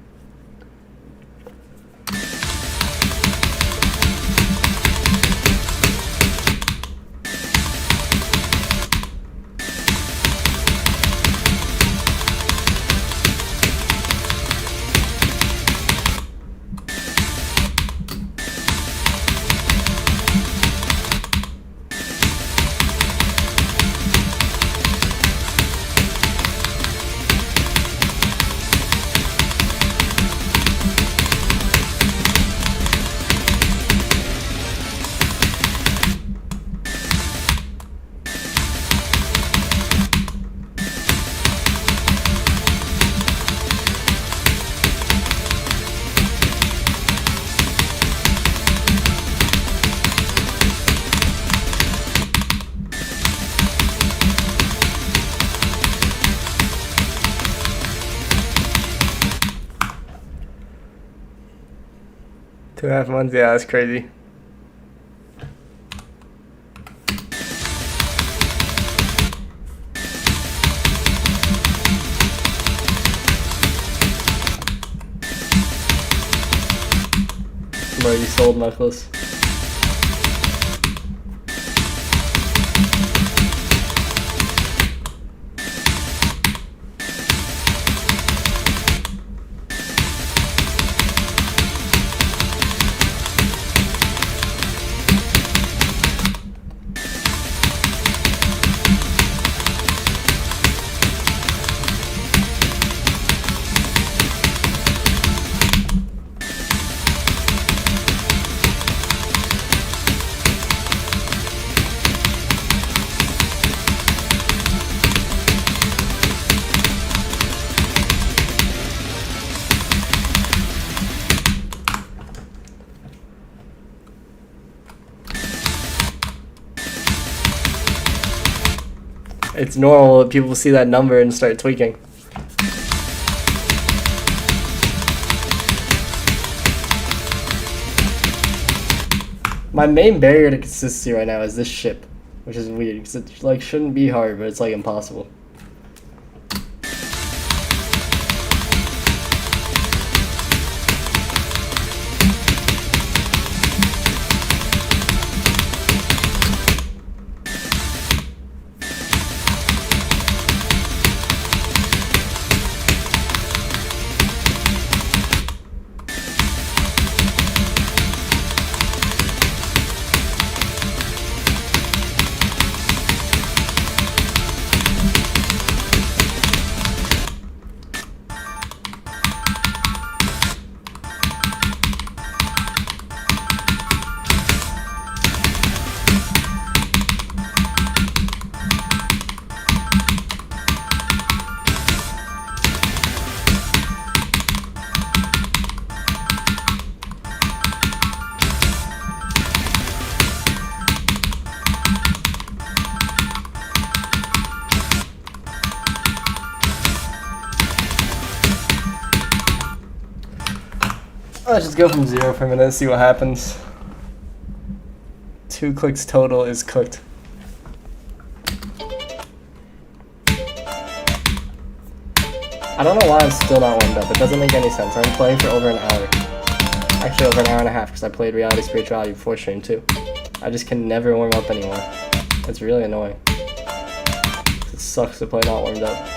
2.5 months? Yeah, that's crazy. I'm already sold necklace. It's normal that people see that number and start tweaking. My main barrier to consistency right now is this ship, which is weird because it like shouldn't be hard, but it's like impossible. Let's just go from 0 for a minute and see what happens. 2 clicks total is cooked. I don't know why I'm still not warmed up. It doesn't make any sense. I'm playing for over an hour. Actually, over an hour and a half because I played Reality Spirituality before stream too. I just can never warm up anymore. It's really annoying. It sucks to play not warmed up.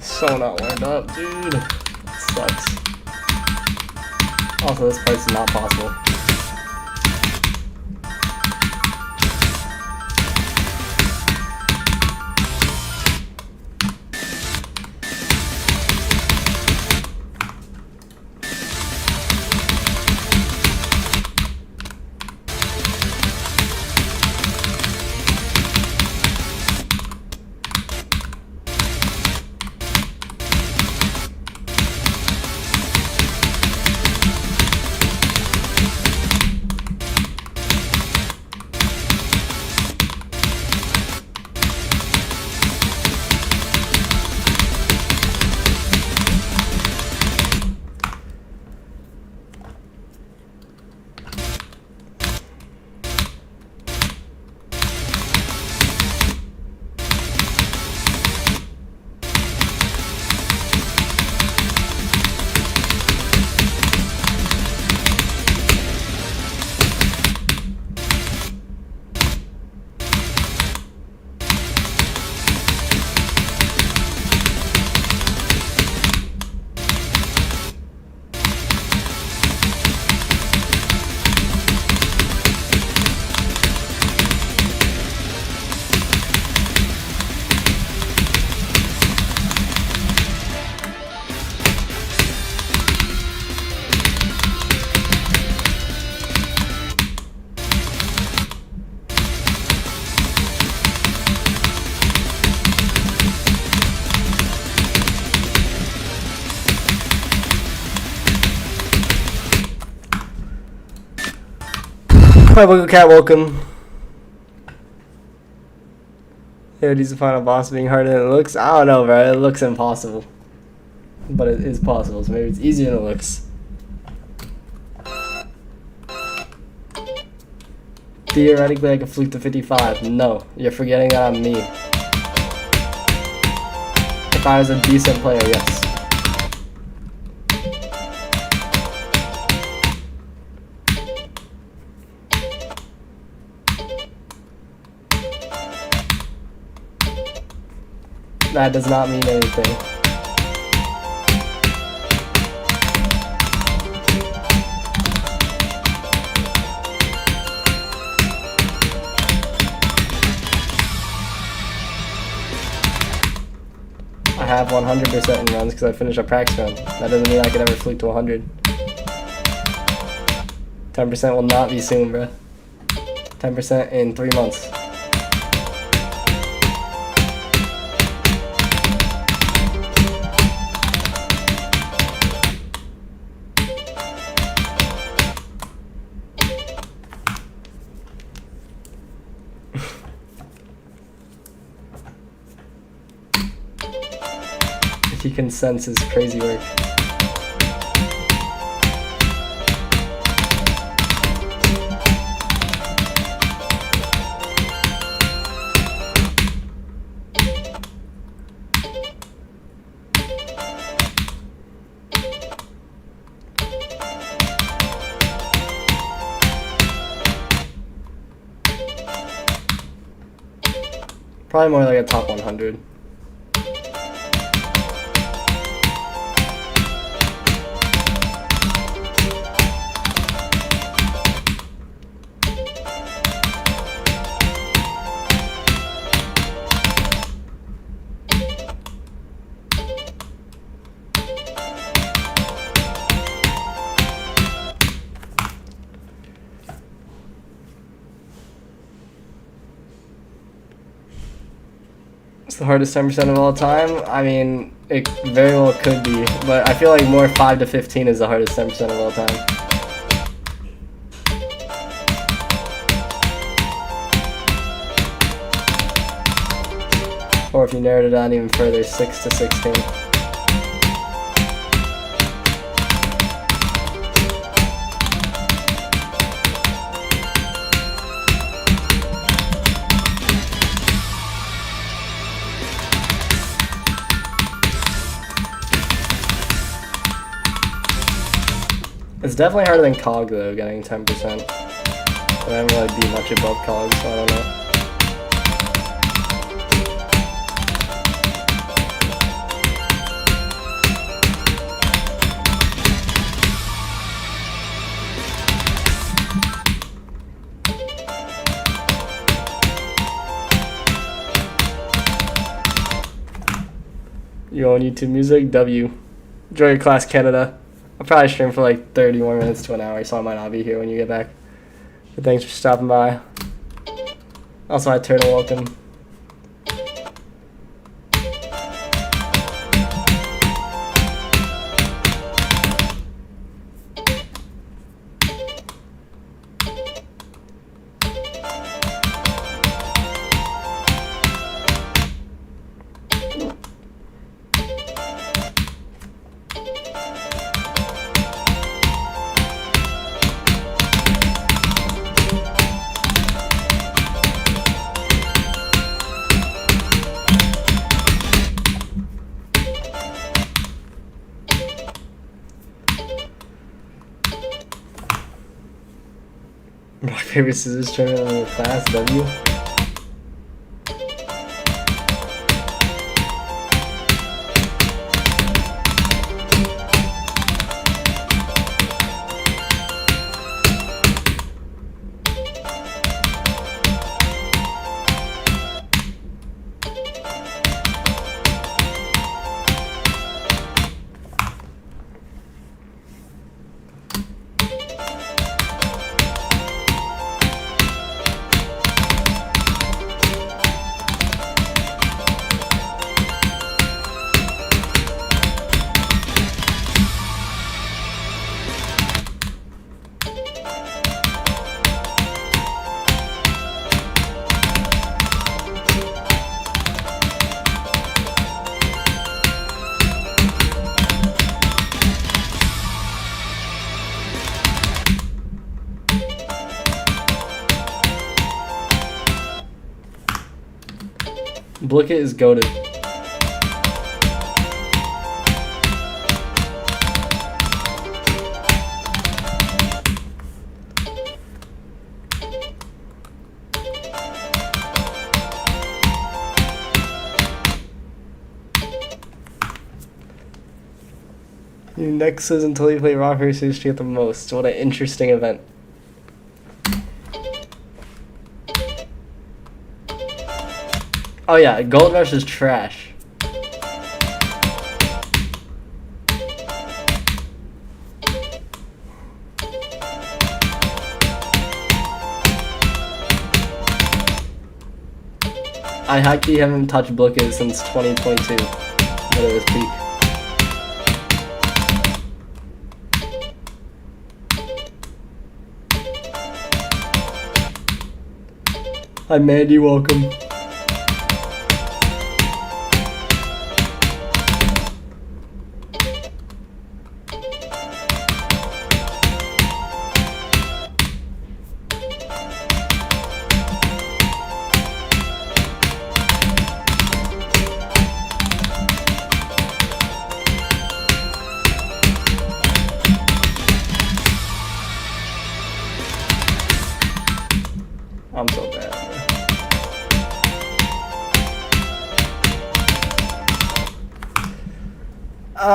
So not warmed up, dude. It sucks. Also, this price is not possible. Hi, Wiggle Cat, welcome. Yeah, he's the final boss being harder than it looks. I don't know, bro. It looks impossible. But it is possible, so maybe it's easier than it looks. Theoretically, I could fluke to 55. No, you're forgetting that I'm me. If I was a decent player, yes. That does not mean anything. I have 100% in runs because I finished a practice run. That doesn't mean I could ever fluke to 100. 10% will not be soon, bruh. 10% in 3 months. He can sense his crazy work. Probably more like a top 100. It's the hardest 10% of all time. I mean, it very well could be, but I feel like more 5 to 15 is the hardest 10% of all time. Or if you narrowed it down even further, 6 to 16. It's definitely harder than COG though, getting 10%. But I haven't really beat much above COG, so I don't know. You on YouTube Music? W. Enjoy your class, Canada. I'll probably stream for like 30 more minutes to an hour, so I might not be here when you get back. But thanks for stopping by. Also, hi Turtle, welcome. Rock, paper, scissors tournament in the class, W. Blicket is goated. Next is until you play rock, paper, scissors to get the most. What an interesting event. Oh yeah, Gold Rush is trash. I actually haven't touched Blicket since 2022, but it was peak. Hi Mandy, welcome. I'm so bad, bro.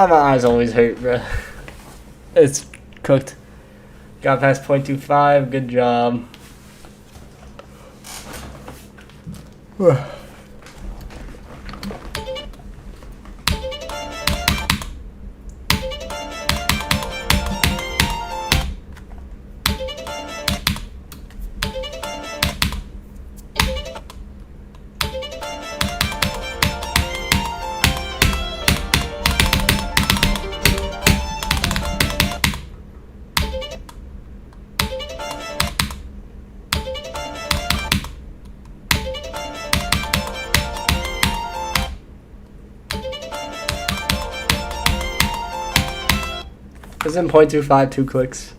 My eyes always hurt, bro. It's cooked. Got past 0.25. Good job. Isn't 0.25 2 clicks?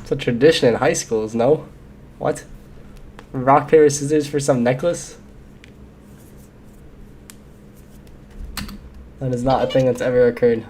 It's a tradition in high schools, no? What? Rock, paper, scissors for some necklace? That is not a thing that's ever occurred.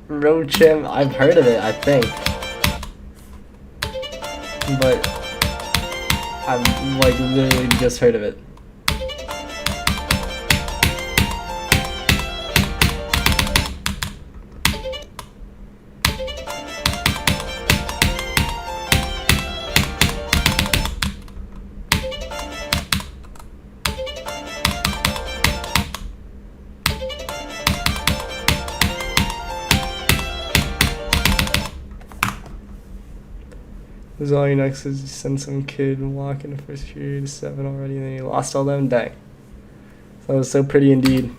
Rochim, I've heard of it, I think. But I've like literally just heard of it. Was all your next is you send some kid walking the first period to 7 already, and then you lost all them? Dang. That was so pretty indeed.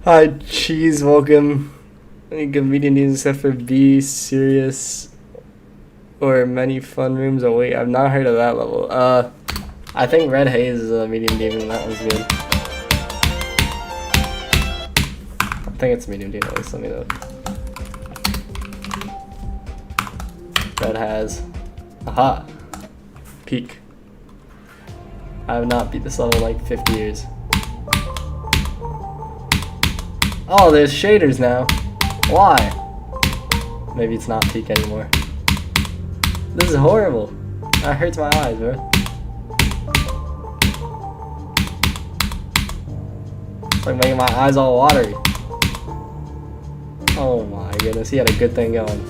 Hi, cheese. Welcome. Any good media news except for Be Serious or many fun rooms? Oh wait, I've not heard of that level. I think Red Haze is a medium demon. That one's good. I think it's medium demon. At least let me know. Red has. Aha. Peak. I have not beat this level in like 50 years. Oh, there's shaders now. Why? Maybe it's not peak anymore. This is horrible. That hurts my eyes, bro. It's like making my eyes all watery. Oh my goodness, he had a good thing going.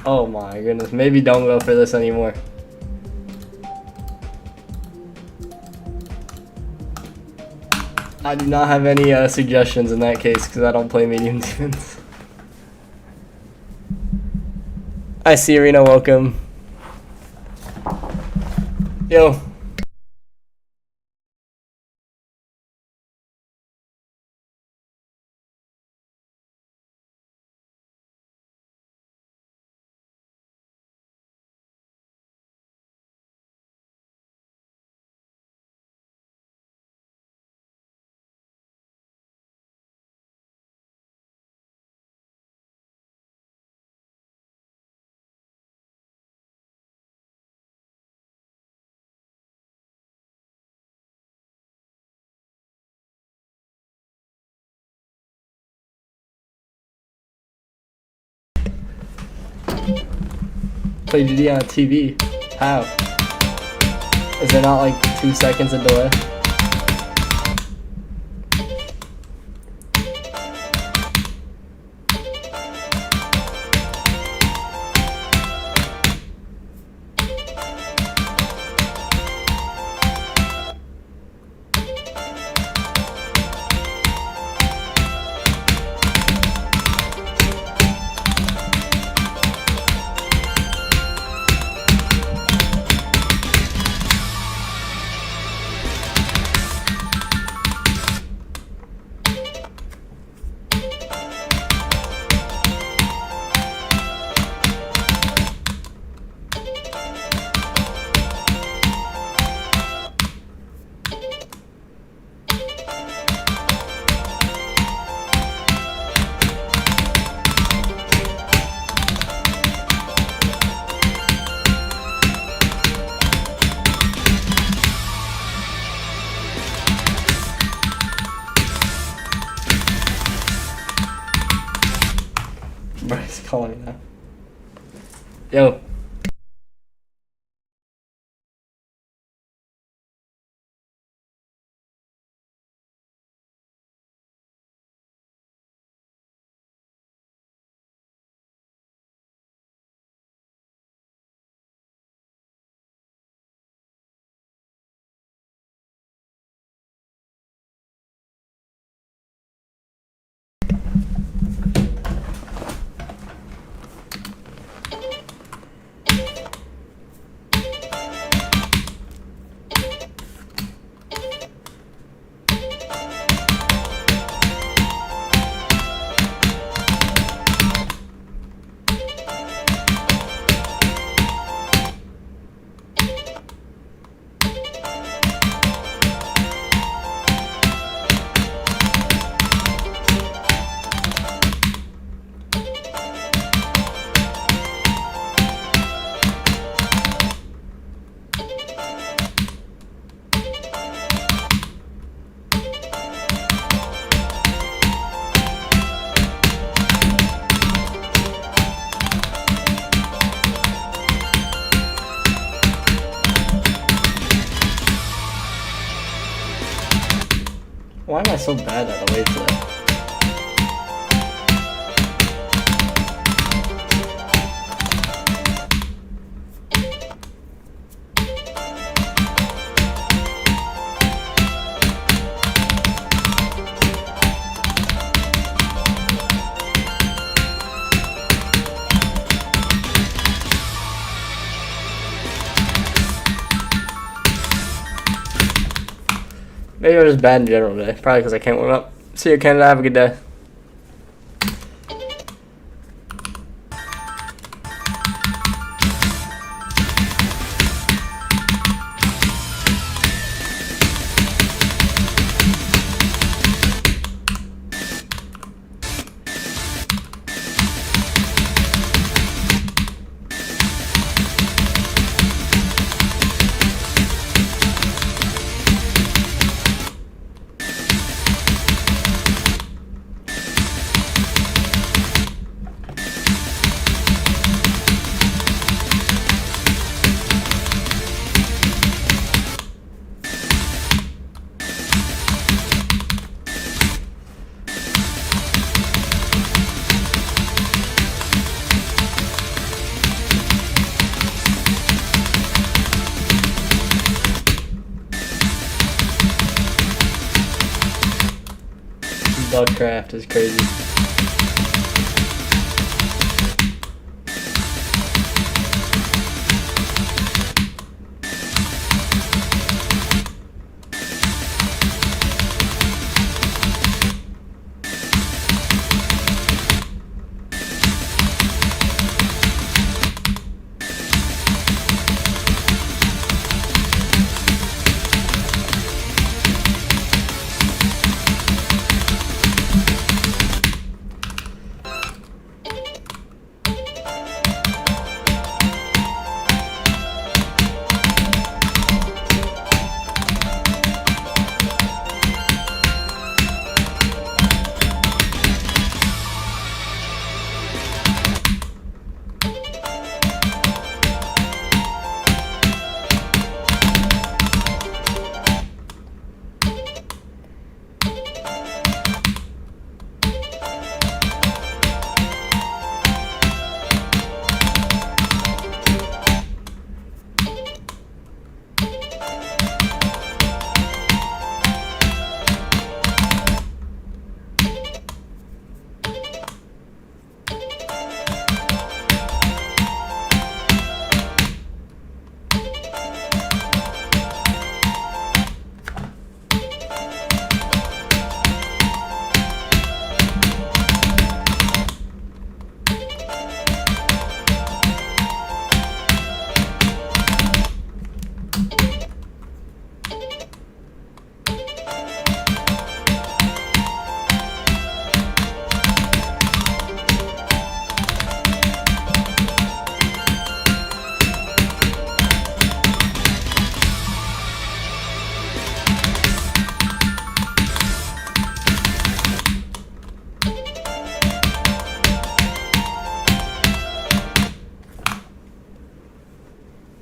Oh my goodness, maybe don't go for this anymore. I do not have any suggestions in that case because I don't play medium demons. Hi Serena, welcome. Yo. Play GD on TV. How? Is there not like 2 seconds of delay? Bryce calling now. Yo. Why am I so bad at the way today? Maybe I'm just bad in general today. Probably because I can't warm up. See you, Canada. Have a good day. Bugcraft is crazy.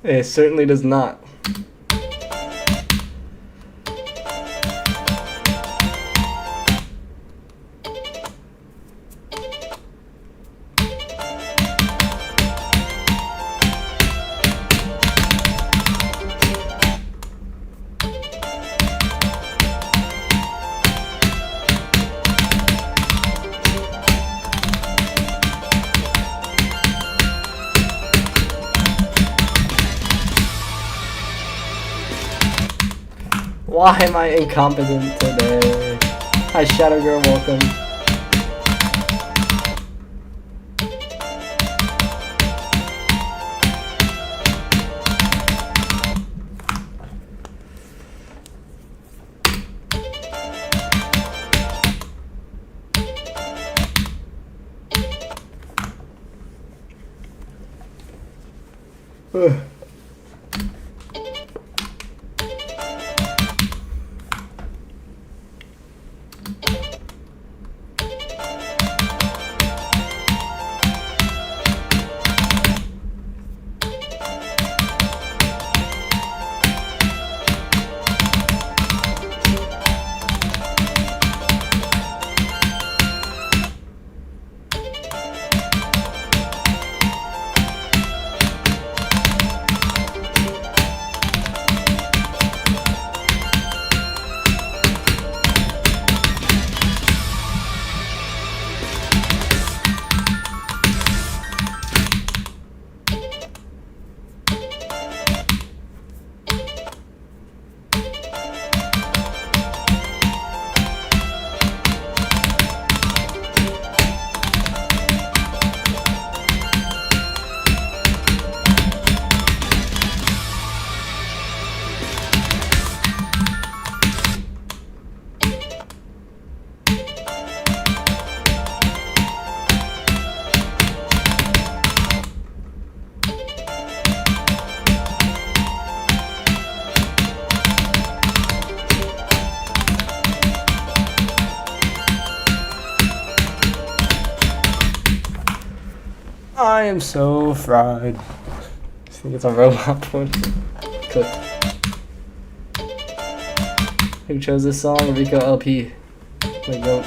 It certainly does not. Why am I incompetent today? Hi, Shadow Girl, welcome. Ugh. I am so fried. I think it's a robot one. Click. Who chose this song? Rico LP. Like, go.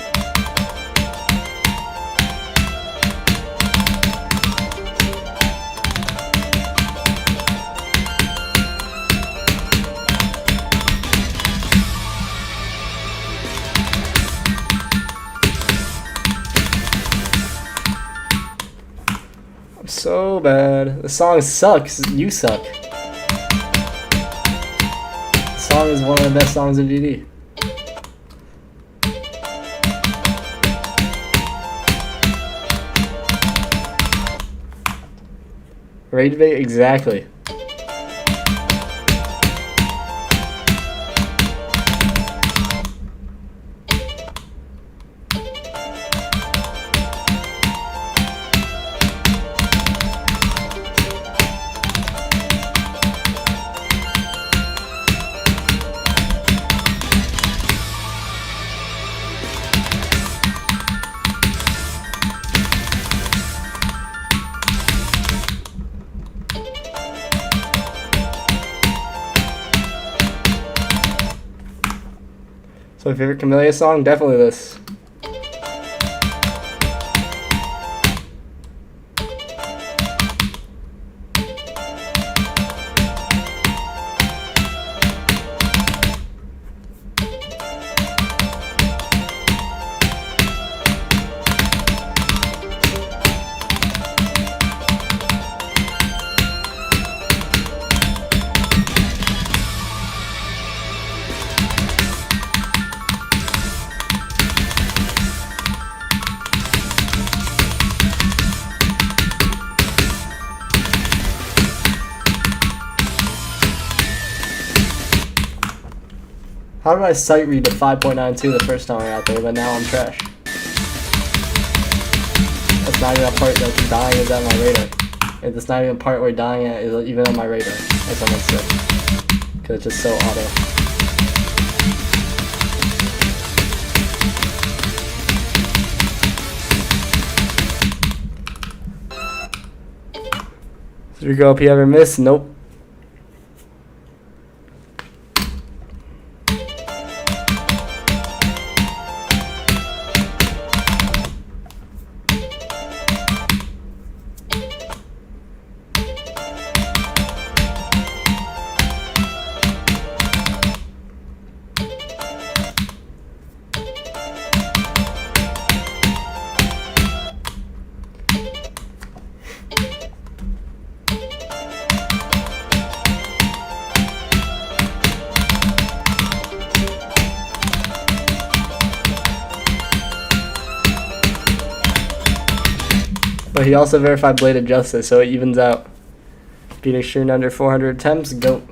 So bad. The song sucks. You suck. The song is one of the best songs in DD. Rage bait? Exactly. So favorite Camellia song? Definitely this. How did I sight read to 5.92 the first time I got there, but now I'm trash? That's not even a part that dying is at my radar. And that's not even a part where dying at is even on my radar, as someone said. Because it's just so auto. Did we go up? You ever miss? Nope. But he also verified Bladed Justice, so it evens out. Beating Shroon under 400 attempts, GOAT.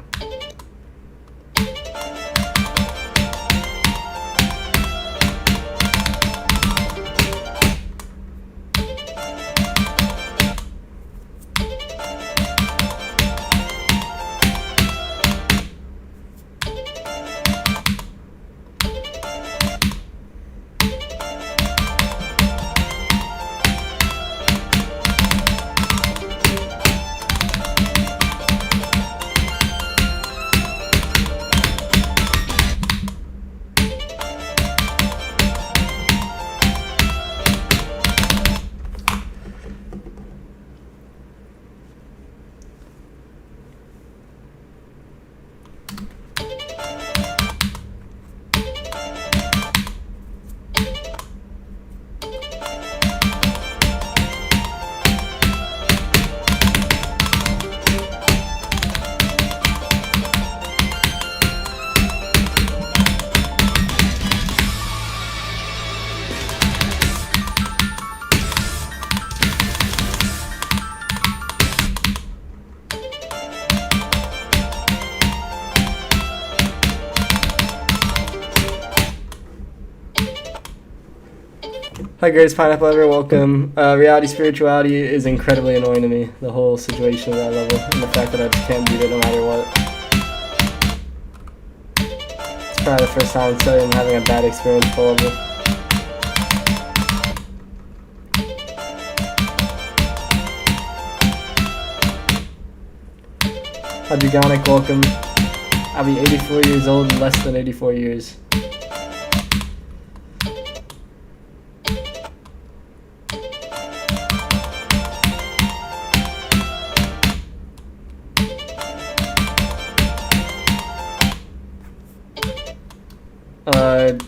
Hi Grace Pineapple Ever, welcome. Reality Spirituality is incredibly annoying to me, the whole situation at that level, and the fact that I just can't beat it no matter what. It's probably the first time I'm having a bad experience full level. Adrigonic, welcome. I'll be 84 years old in less than 84 years.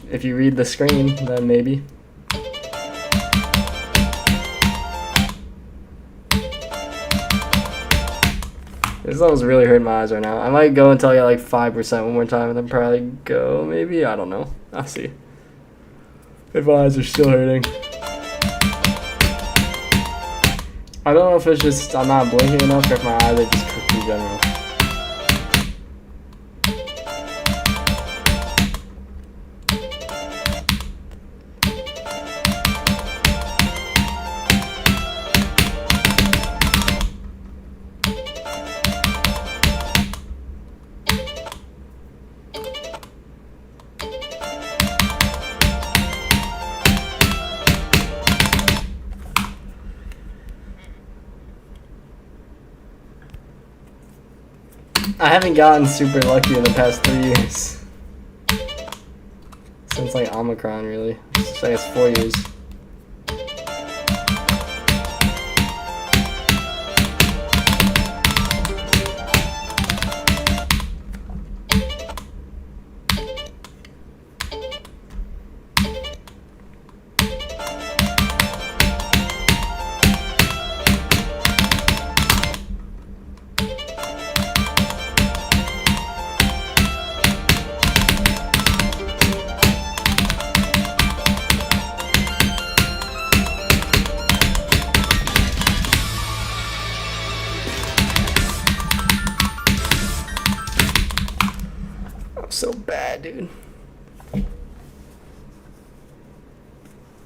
If you read the screen, then maybe. This level's really hurting my eyes right now. I might go until I get like 5% one more time and then probably go, maybe? I don't know. I'll see. If my eyes are still hurting. I don't know if it's just I'm not blinking enough or if my eyes are just cooked in general. I haven't gotten super lucky in the past 3 years. Since like Omicron, really. So I guess 4 years. So bad, dude.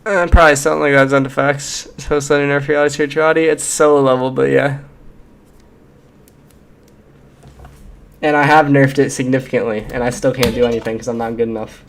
I'm probably something like that's under facts. So sudden nerf reality spirituality. It's solo level, but yeah. And I have nerfed it significantly, and I still can't do anything because I'm not good enough.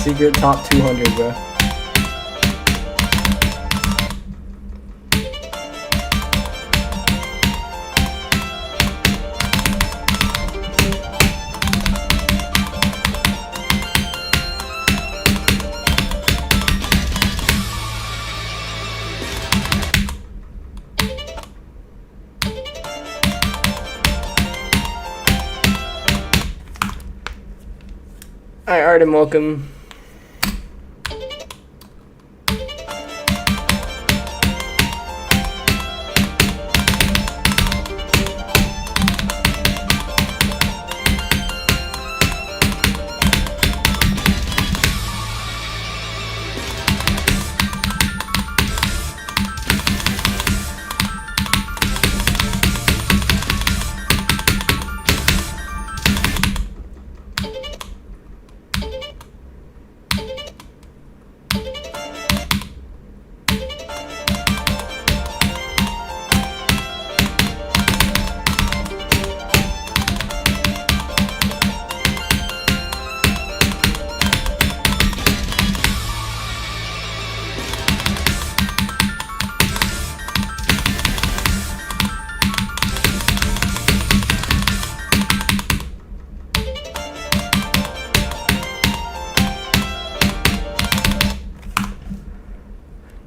Secret top 200, bro. Alright, Arden, welcome.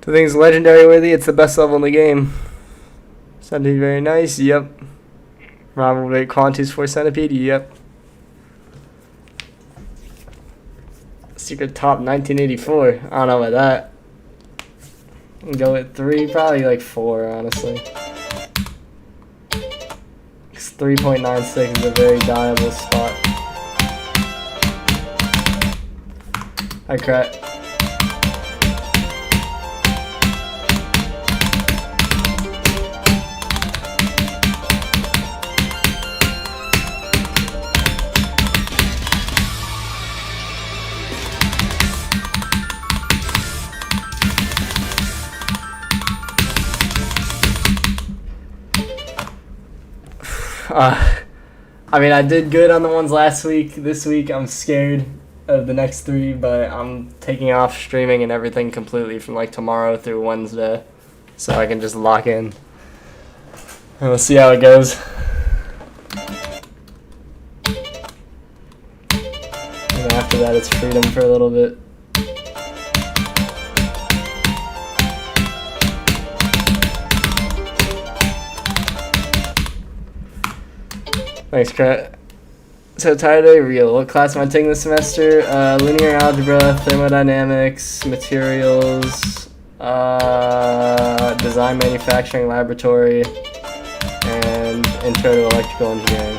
The thing's legendary worthy. It's the best level in the game. Centipede, very nice. Yep. Robert rate Quantus for Centipede. Yep. Secret top 1984. I don't know about that. I'll go with 3, probably like 4, honestly. 3.96 is a very diable spot. Hi, Krat. I mean, I did good on the ones last week. This week, I'm scared of the next 3, but I'm taking off streaming and everything completely from like tomorrow through Wednesday, so I can just lock in. And we'll see how it goes. And after that, it's freedom for a little bit. Thanks, Crat. So today, real. What class am I taking this semester? Linear algebra, thermodynamics, materials, design, manufacturing, laboratory, and intro to electrical engineering.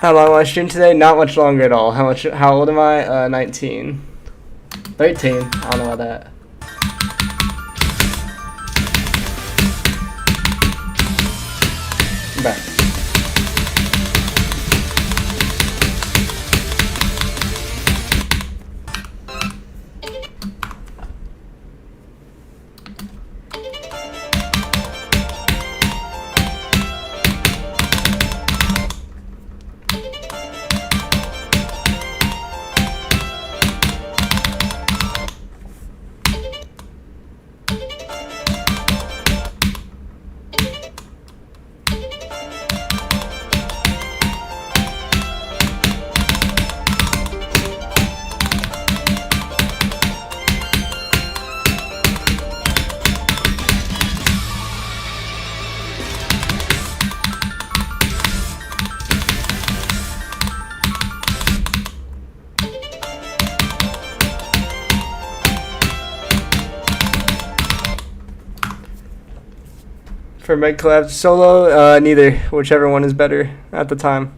How long will I stream today? Not much longer at all. How old am I? 19. 13. I don't know about that. I'm back. For Meg collab solo, neither. Whichever one is better at the time.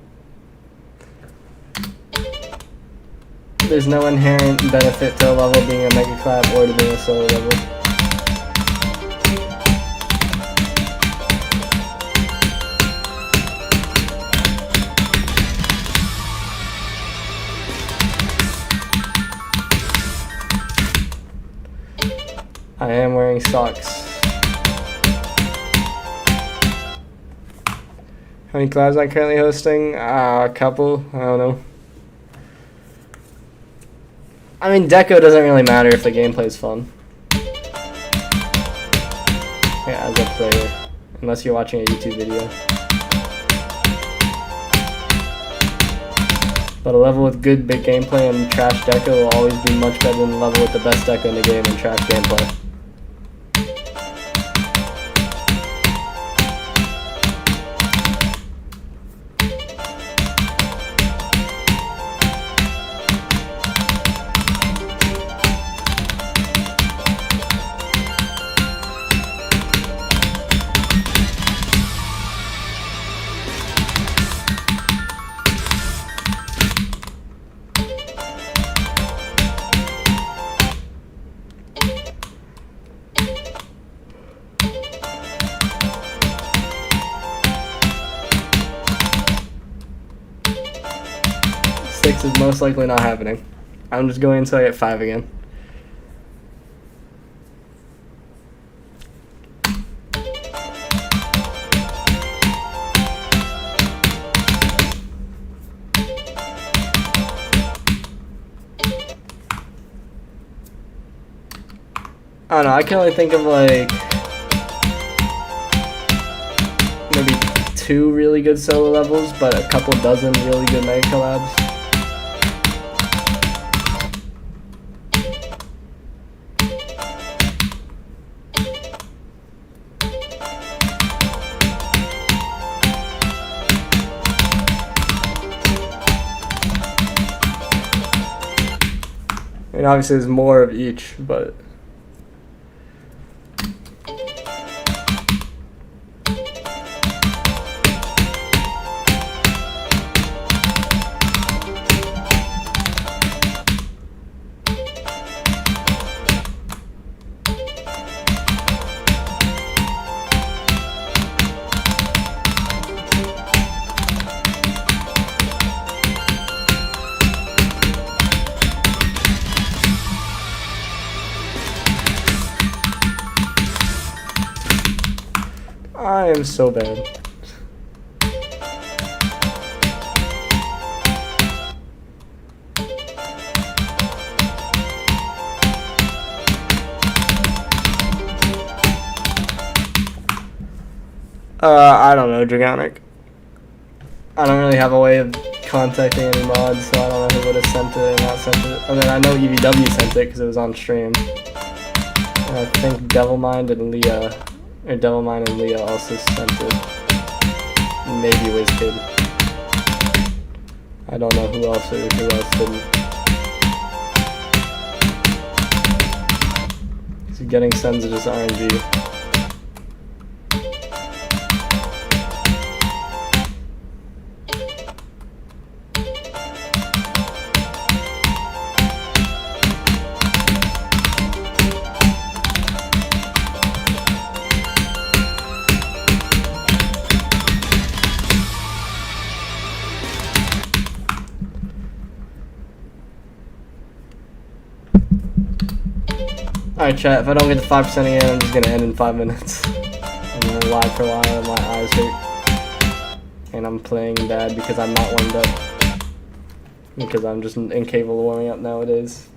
There's no inherent benefit to a level being a mega collab or to being a solo level. I am wearing socks. How many collabs am I currently hosting? A couple. I don't know. I mean, deco doesn't really matter if the gameplay is fun. Yeah, as a player. Unless you're watching a YouTube video. But a level with good big gameplay and trash deco will always be much better than a level with the best deco in the game and trash gameplay. Is most likely not happening. I'm just going until I get 5 again. I don't know, I can only think of like maybe 2 really good solo levels, but a couple dozen really good mega collabs. I mean, obviously there's more of each, but I am so bad. I don't know, Dragonic. I don't really have a way of contacting any mods, so I don't know who would have sent it or not sent it. I mean, I know EVW sent it because it was on stream. And I think Devilmind and Leah also sent it. Maybe WizKid. I don't know who else didn't. So getting sends are just RNG. Alright chat, if I don't get to 5% again, I'm just gonna end in 5 minutes. I'm gonna lie for a while and my eyes hurt. And I'm playing bad because I'm not warmed up. Because I'm just incapable of warming up nowadays.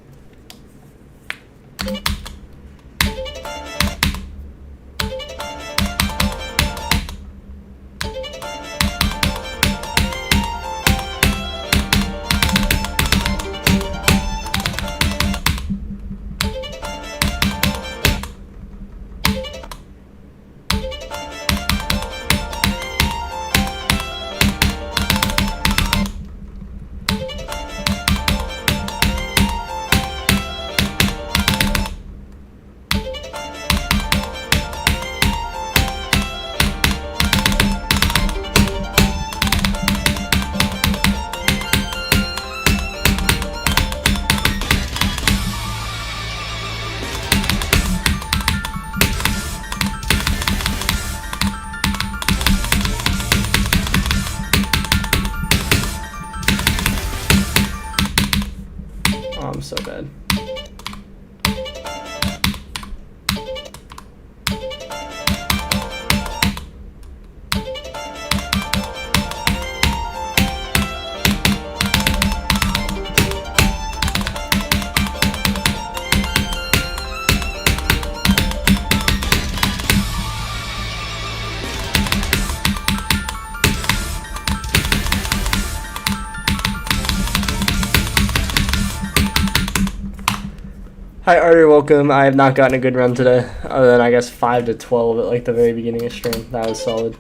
I'm so bad. Hi Artie, welcome. I have not gotten a good run today, other than I guess 5 to 12 at like the very beginning of stream. That was solid.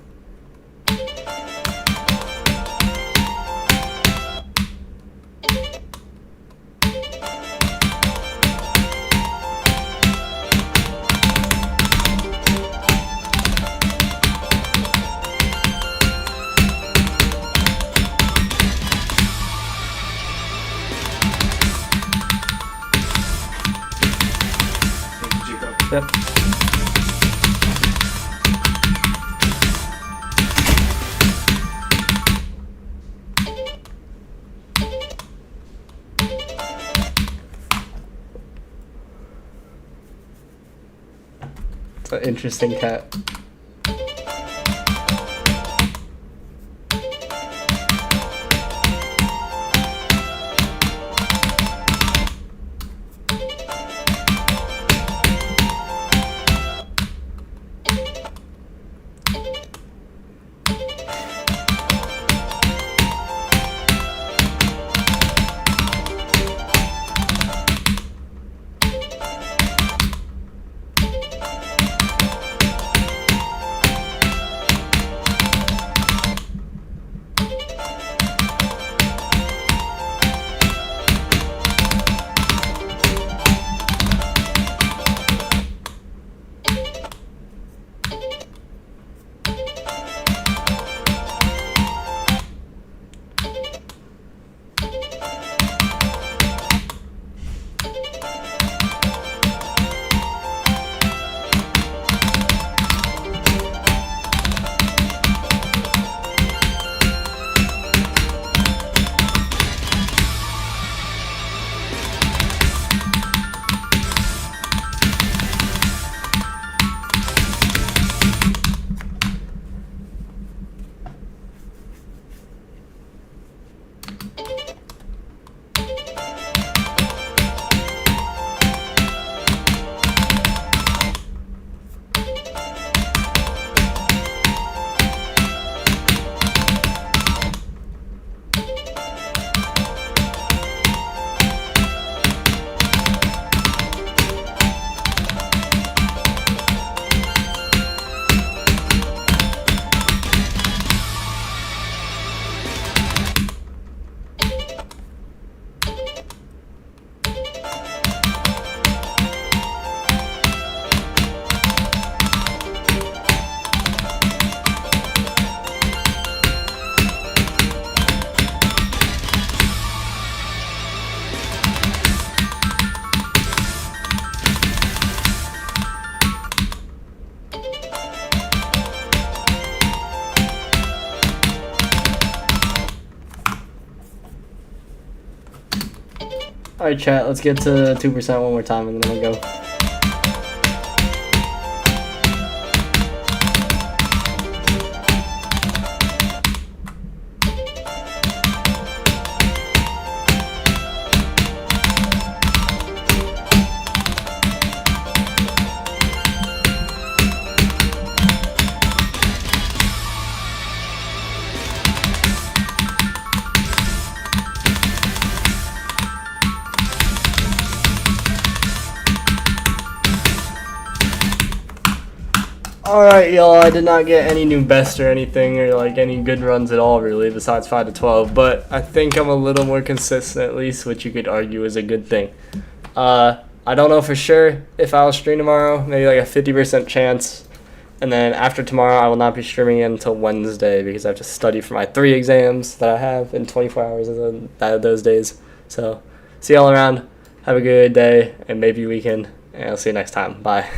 Yep. It's an interesting cat. Alright, chat, let's get to 2% one more time and then we'll go. Alright, y'all, I did not get any new best or anything, or like any good runs at all, really, besides 5 to 12, but I think I'm a little more consistent, at least, which you could argue is a good thing. I don't know for sure if I'll stream tomorrow, maybe like a 50% chance, and then after tomorrow, I will not be streaming until Wednesday, because I have to study for my 3 exams that I have in 24 hours of those days. So, see y'all around, have a good day, and maybe weekend, and I'll see you next time. Bye.